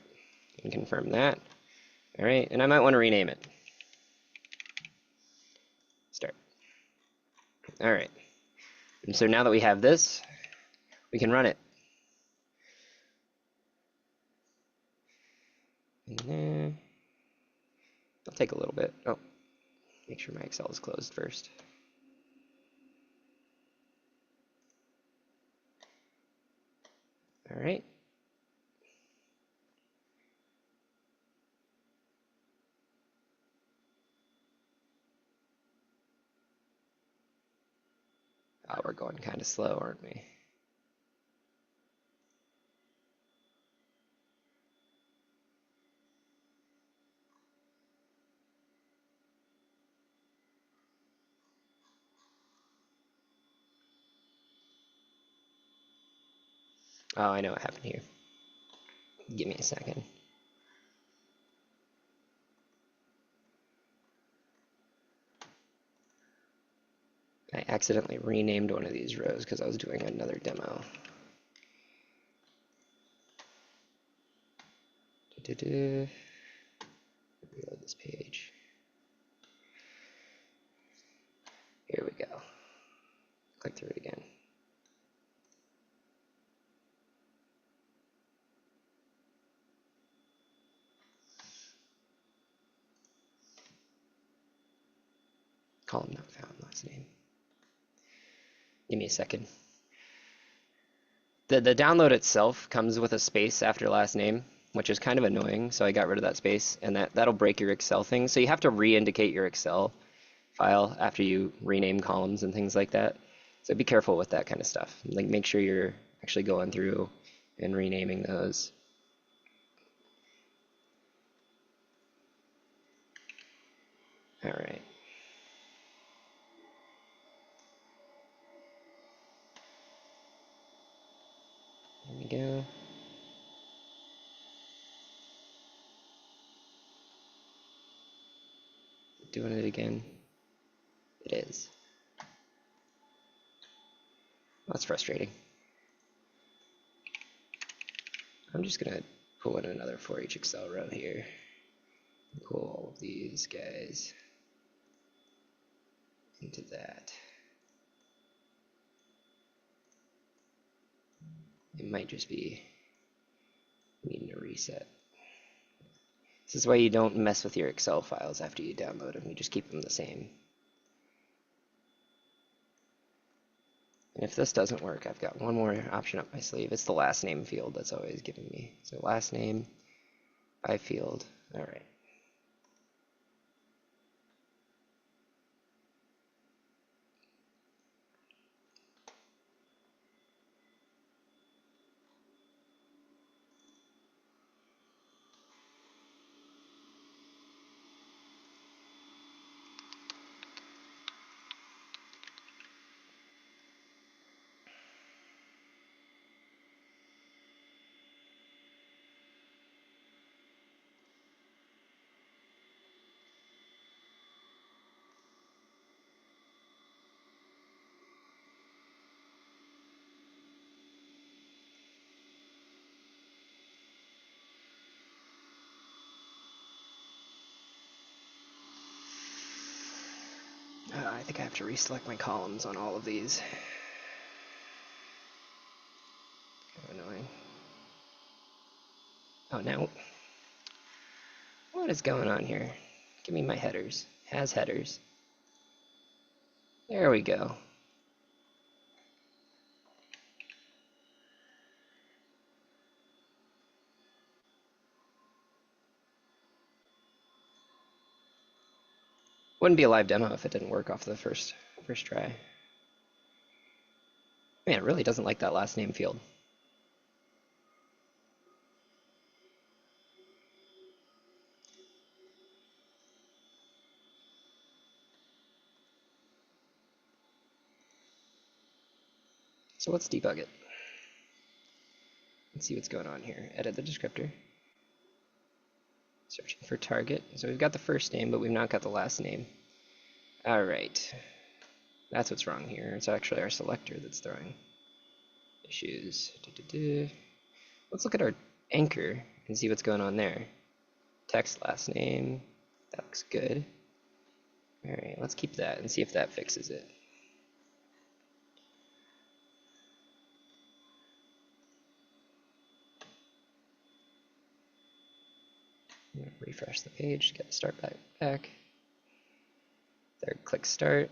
and confirm that. All right, and I might want to rename it. Start. All right, and so now that we have this, we can run it. And it'll take a little bit. Oh, make sure my Excel is closed first. All right. Oh, we're going kind of slow, aren't we? Oh, I know what happened here. Give me a second. I accidentally renamed one of these rows because I was doing another demo. Reload this page. Here we go. Click through it again. Column not found, last name. Give me a second. The download itself comes with a space after last name, which is kind of annoying, so I got rid of that space, and that'll break your Excel thing. So you have to re-indicate your Excel file after you rename columns and things like that. So be careful with that kind of stuff. Like, make sure you're actually going through and renaming those. All right. There we go. Doing it again. It is. That's frustrating. I'm just gonna pull in another for each Excel row here. Pull all of these guys into that. It might just be needing a reset. This is why you don't mess with your Excel files after you download them. You just keep them the same. And if this doesn't work, I've got one more option up my sleeve. It's the last name field that's always giving me. So last name by field. All right. I think I have to reselect my columns on all of these. Kind of annoying. Oh, now. What is going on here? Give me my headers. Has headers. There we go. Wouldn't be a live demo if it didn't work off the first try. Man, it really doesn't like that last name field. So let's debug it. Let's see what's going on here. Edit the descriptor. Searching for target. So we've got the first name, but we've not got the last name. All right. That's what's wrong here. It's actually our selector that's throwing issues. Let's look at our anchor and see what's going on there. Text last name. That looks good. All right, let's keep that and see if that fixes it. I'm gonna refresh the page, get the start back. There, click start.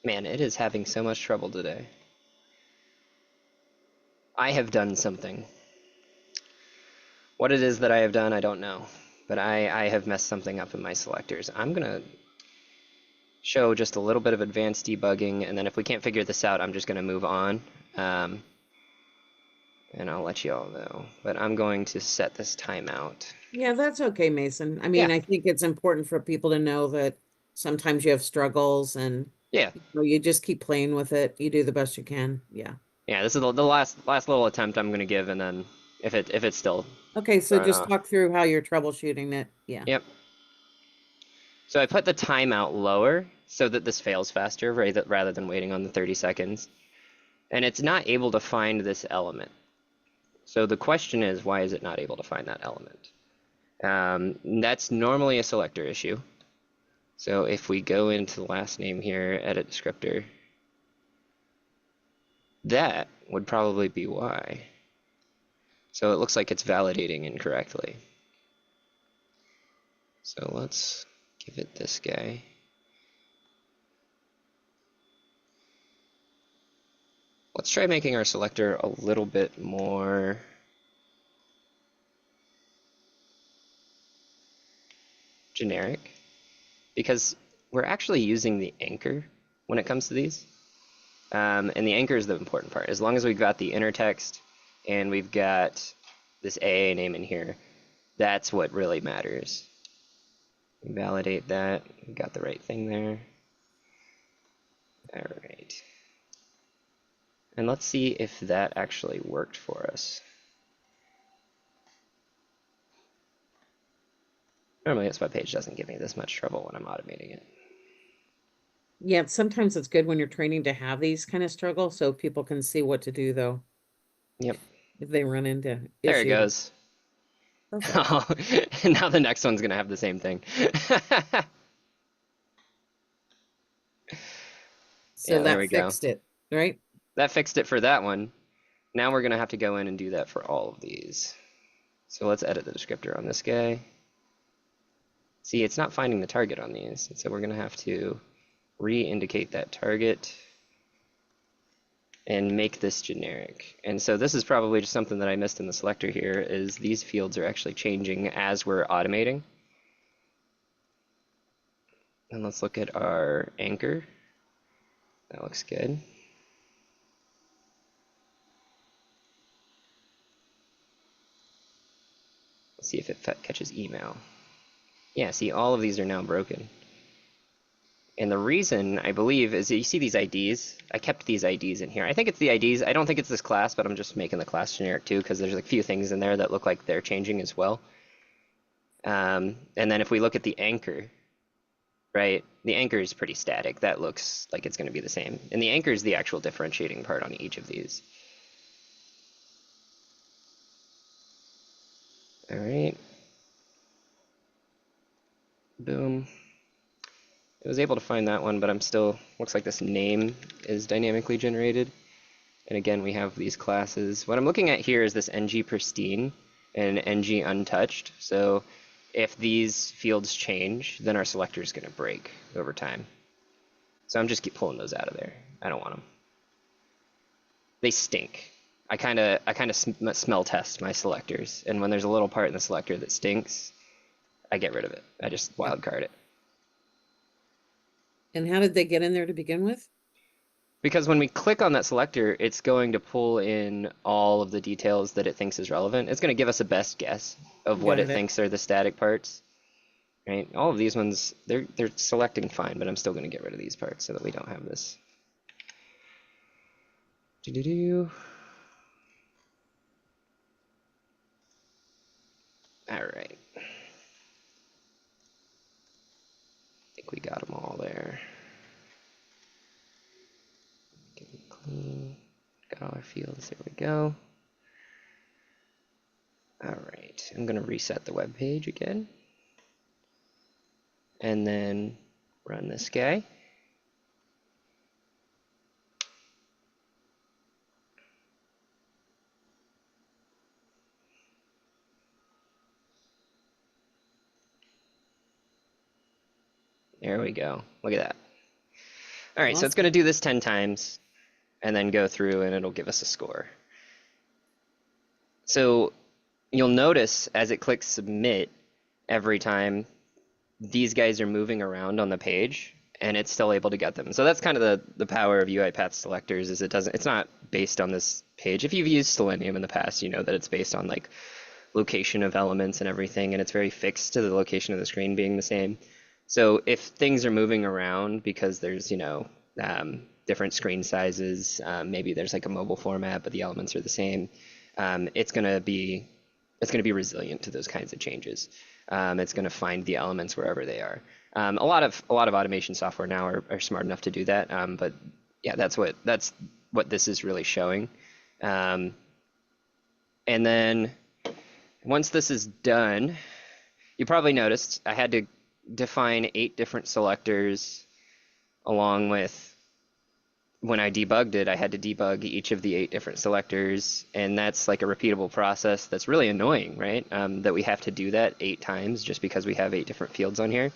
Man, it is having so much trouble today. I have done something. What it is that I have done, I don't know. But I have messed something up in my selectors. I'm gonna show just a little bit of advanced debugging, and then if we can't figure this out, I'm just gonna move on. And I'll let you all know. But I'm going to set this timeout. Yeah, that's okay, Mason. I mean, Yeah. I think it's important for people to know that sometimes you have struggles and Yeah. you just keep playing with it. You do the best you can. Yeah. Yeah, this is the last little attempt I'm gonna give, and then if it's still Okay, so throwing just off. talk through how you're troubleshooting it. Yeah. Yep. So I put the timeout lower so that this fails faster rather than waiting on the 30 seconds. And it's not able to find this element. So the question is, why is it not able to find that element? That's normally a selector issue. So if we go into the last name here, edit descriptor, that would probably be why. So it looks like it's validating incorrectly. So let's give it this guy. Let's try making our selector a little bit more generic, because we're actually using the anchor when it comes to these. And the anchor is the important part. As long as we've got the inner text and we've got this AA name in here, that's what really matters. Validate that. We got the right thing there. All right. And let's see if that actually worked for us. Normally this web page doesn't give me this much trouble when I'm automating it. Yeah, sometimes it's good when you're training to have these kind of struggles so people can see what to do though. Yep. If they run into There it issues. goes. Perfect. Oh, and now the next one's gonna have the same thing. So Yeah, there we that go. fixed it, right? That fixed it for that one. Now we're gonna have to go in and do that for all of these. So let's edit the descriptor on this guy. See, it's not finding the target on these, and so we're gonna have to re-indicate that target and make this generic. And so this is probably just something that I missed in the selector here, is these fields are actually changing as we're automating. And let's look at our anchor. That looks good. Let's see if it catches email. Yeah, see, all of these are now broken. And the reason, I believe, is that you see these IDs. I kept these IDs in here. I think it's the IDs. I don't think it's this class, but I'm just making the class generic too, because there's a few things in there that look like they're changing as well. And then if we look at the anchor, right? The anchor is pretty static. That looks like it's going to be the same. And the anchor is the actual differentiating part on each of these. All right. Boom. I was able to find that one, but I'm still, looks like this name is dynamically generated. And again, we have these classes. What I'm looking at here is this ng pristine and ng untouched. So if these fields change, then our selector is going to break over time. So I'm just keep pulling those out of there. I don't want them. They stink. I kind of smell test my selectors, and when there's a little part in the selector that stinks, I get rid of it. I just wildcard it. And how did they get in there to begin with? Because when we click on that selector, it's going to pull in all of the details that it thinks is relevant. It's going to give us a best guess of what it thinks are the static parts. Right? All of these ones, they're selecting fine, but I'm still going to get rid of these parts so that we don't have this. All right. I think we got them all there. Get it clean. Got all our fields. There we go. All right. I'm going to reset the web page again. And then run this guy. There we go. Look at that. All right, so it's going to do this 10 times and then go through and it'll give us a score. So you'll notice as it clicks submit every time, these guys are moving around on the page and it's still able to get them. So that's kind of the power of UiPath selectors is it's not based on this page. If you've used Selenium in the past, you know that it's based on like location of elements and everything, and it's very fixed to the location of the screen being the same. So if things are moving around because there's, different screen sizes, maybe there's like a mobile format, but the elements are the same, it's going to be resilient to those kinds of changes. It's going to find the elements wherever they are. A lot of automation software now are smart enough to do that. But yeah, that's what this is really showing. And then once this is done, you probably noticed I had to define 8 different selectors along with, when I debugged it, I had to debug each of the 8 different selectors, and that's like a repeatable process that's really annoying, right? That we have to do that 8 times just because we have 8 different fields on here.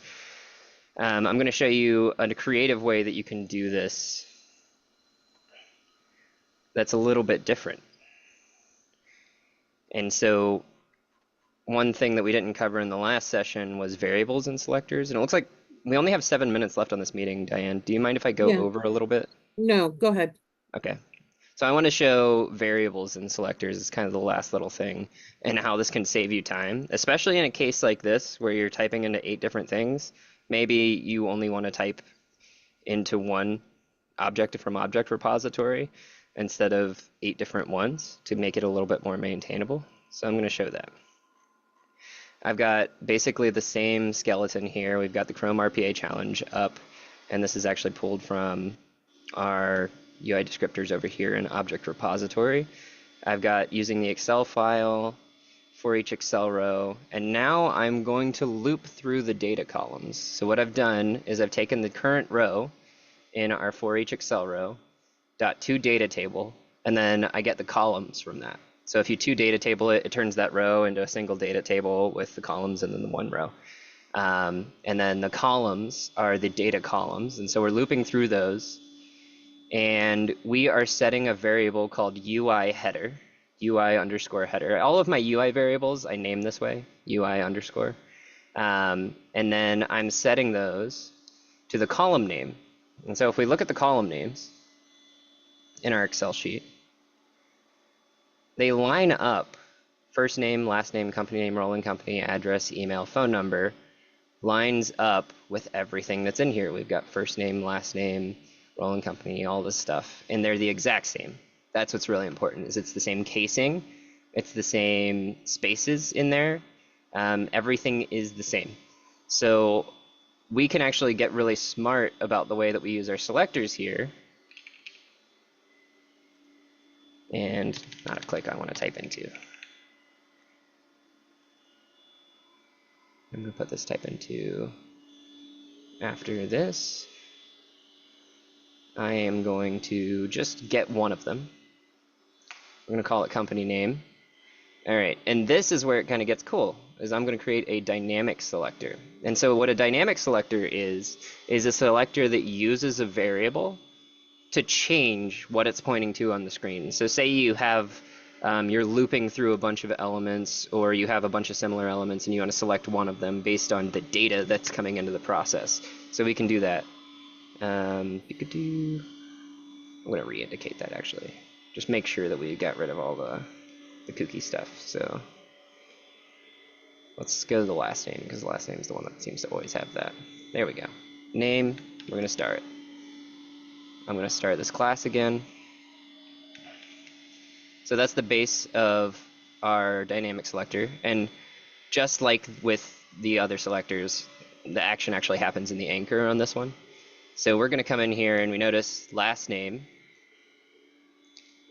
I'm going to show you a creative way that you can do this that's a little bit different. And so one thing that we didn't cover in the last session was variables and selectors, and it looks like we only have 7 minutes left on this meeting. Diane, do you mind if I go over a little bit? No, go ahead. Okay. So I want to show variables and selectors as kind of the last little thing and how this can save you time, especially in a case like this where you're typing into 8 different things. Maybe you only want to type into one object from object repository instead of 8 different ones to make it a little bit more maintainable. So I'm going to show that. I've got basically the same skeleton here. We've got the Chrome RPA challenge up, and this is actually pulled from our UI descriptors over here in object repository. I've got using the Excel file for each Excel row, and now I'm going to loop through the data columns. So what I've done is I've taken the current row in our for each Excel row, .to data table, and then I get the columns from that. So if you to data table it, it turns that row into a single data table with the columns and then the one row. And then the columns are the data columns, and so we're looping through those. And we are setting a variable called UI header, UI underscore header. All of my UI variables I name this way, UI underscore. And then I'm setting those to the column name. And so if we look at the column names in our Excel sheet, they line up first name, last name, company name, role in company, address, email, phone number, lines up with everything that's in here. We've got first name, last name, role in company, all this stuff, and they're the exact same. That's what's really important, is it's the same casing, it's the same spaces in there, everything is the same. So we can actually get really smart about the way that we use our selectors here. And not a click I want to type into. I'm going to put this type into after this. I am going to just get one of them. I'm going to call it company name. All right, and this is where it kind of gets cool, is I'm going to create a dynamic selector. And so what a dynamic selector is a selector that uses a variable to change what it's pointing to on the screen. So say you have, you're looping through a bunch of elements, or you have a bunch of similar elements and you want to select one of them based on the data that's coming into the process. So we can do that. I'm going to re-indicate that actually. Just make sure that we got rid of all the kooky stuff. So let's go to the last name, because the last name is the one that seems to always have that. There we go. Name, we're going to start. I'm going to start this class again. So that's the base of our dynamic selector. And just like with the other selectors, the action actually happens in the anchor on this one. So we're going to come in here and we notice last name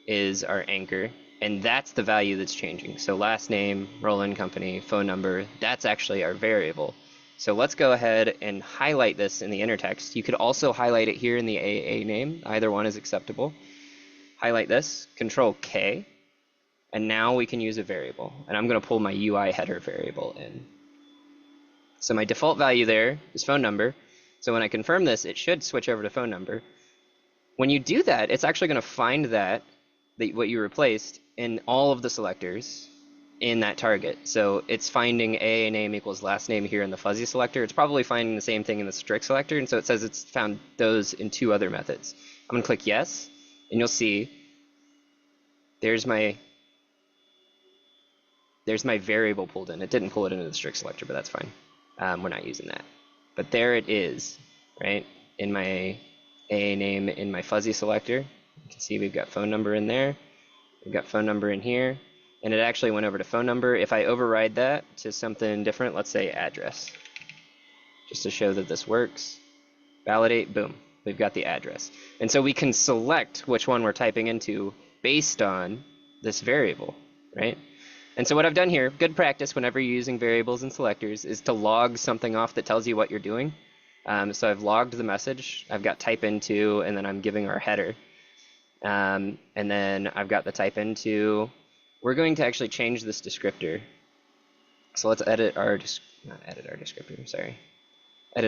is our anchor, and that's the value that's changing. So last name, role-in company, phone number, that's actually our variable. So let's go ahead and highlight this in the inner text. You could also highlight it here in the AA name. Either one is acceptable. Highlight this, Control K, and now we can use a variable. And I'm going to pull my UI header variable in. So my default value there is phone number. So when I confirm this, it should switch over to phone number. When you do that, it's actually going to find that what you replaced in all of the selectors in that target. So it's finding AA name equals last name here in the fuzzy selector. It's probably finding the same thing in the strict selector, and so it says it's found those in 2 other methods. I'm going to click yes, and you'll see there's my variable pulled in. It didn't pull it into the strict selector, but that's fine. We're not using that. But there it is, right? In my AA name in my fuzzy selector. You can see we've got phone number in there. We've got phone number in here. And it actually went over to phone number. If I override that to something different, let's say address, just to show that this works, validate, boom, we've got the address. And so we can select which one we're typing into based on this variable, right? And so what I've done here, good practice whenever you're using variables and selectors, is to log something off that tells you what you're doing. So I've logged the message, I've got type into, and then I'm giving our header. And then I've got the type into. We're going to actually change this descriptor. So let's edit our, edit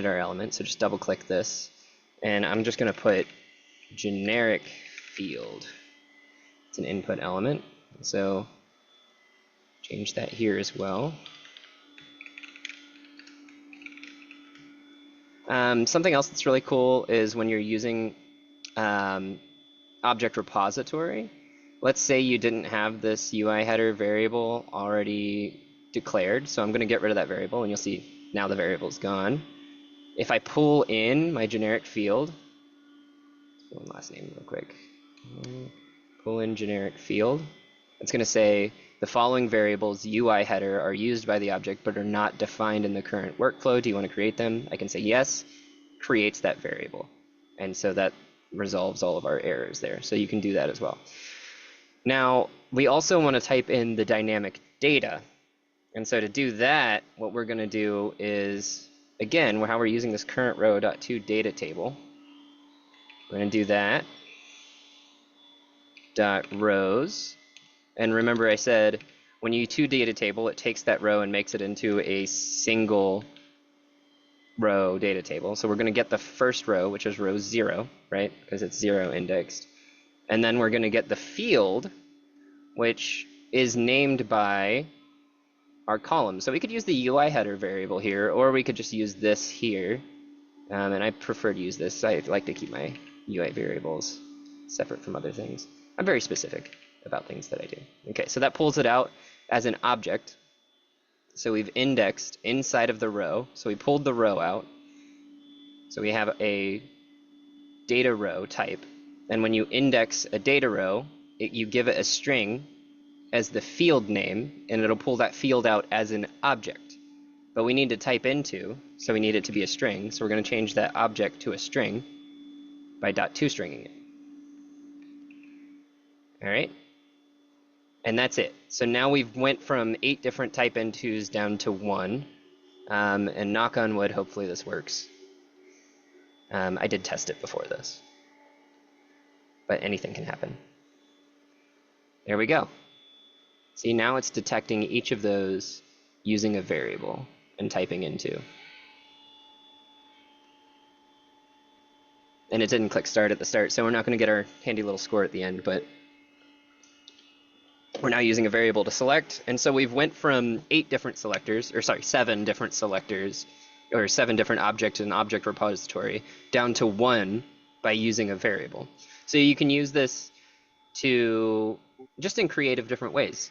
our element. So just double click this. And I'm just going to put generic field. It's an input element. So change that here as well. Something else that's really cool is when you're using object repository. Let's say you didn't have this UI header variable already declared. So I'm going to get rid of that variable, and you'll see now the variable is gone. If I pull in my generic field, one last name real quick, pull in generic field, it's going to say the following variables UI header are used by the object but are not defined in the current workflow. Do you want to create them? I can say yes, creates that variable. And so that resolves all of our errors there. So you can do that as well. Now, we also want to type in the dynamic data. And so to do that, what we're going to do is, again, how we're using this current row.to data table. We're going to do that. Dot rows. And remember I said when you to data table, it takes that row and makes it into a single row data table. So we're going to get the first row, which is row 0, right? Because it's 0 indexed. And then we're going to get the field, which is named by our column. So we could use the UI header variable here, or we could just use this here. And I prefer to use this. I like to keep my UI variables separate from other things. I'm very specific about things that I do. Okay, so that pulls it out as an object. So we've indexed inside of the row. So we pulled the row out. So we have a data row type. And when you index a data row, you give it a string as the field name, and it'll pull that field out as an object. but we need to type into, so we need it to be a string. So we're going to change that object to a string by .toStringing it. All right. And that's it. So now we've went from 8 different type n2s down to 1. And knock on wood, hopefully this works. I did test it before this, but anything can happen. There we go. See, now it's detecting each of those using a variable and typing into. And it didn't click start at the start, so we're not going to get our handy little score at the end, but we're now using a variable to select. And so we've went from 8 different selectors, or sorry, 7 different selectors, or 7 different objects in an object repository, down to 1 by using a variable. So you can use this to just in creative different ways.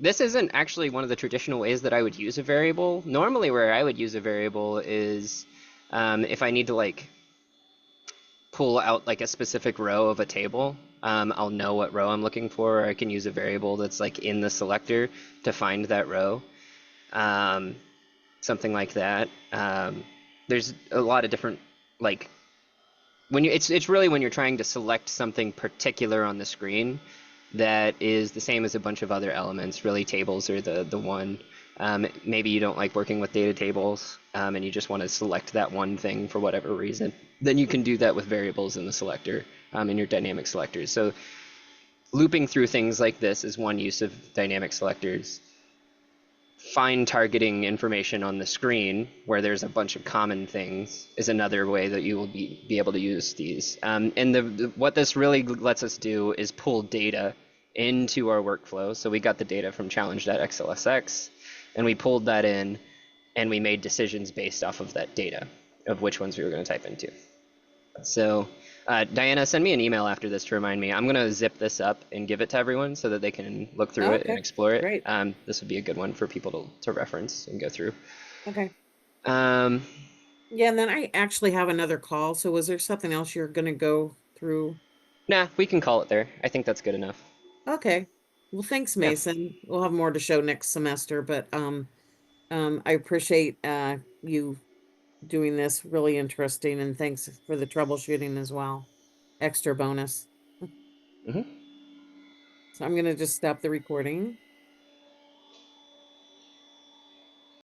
This isn't actually one of the traditional ways that I would use a variable. Normally where I would use a variable is if I need to like pull out like a specific row of a table, I'll know what row I'm looking for, or I can use a variable that's like in the selector to find that row. Something like that. There's a lot of different, like, when you, it's really when you're trying to select something particular on the screen that is the same as a bunch of other elements. Really, tables are the one. Maybe you don't like working with data tables, and you just want to select that one thing for whatever reason. Then you can do that with variables in the selector, in your dynamic selectors. So looping through things like this is one use of dynamic selectors. Fine targeting information on the screen where there's a bunch of common things is another way that you will be able to use these. And what this really lets us do is pull data into our workflow. So we got the data from challenge.xlsx, and we pulled that in, and we made decisions based off of that data of which ones we were going to type into. So Diana, send me an email after this to remind me. I'm going to zip this up and give it to everyone so that they can look through it and explore it. Great. This would be a good one for people to reference and go through. Okay. Um, Yeah, and then I actually have another call. So was there something else you're going to go through? nah, we can call it there. I think that's good enough. Okay. Well, thanks, Yeah. Mason. We'll have more to show next semester, but I appreciate you doing this. Really interesting, and thanks for the troubleshooting as well. Extra bonus. Mm-hmm. So I'm going to just stop the recording.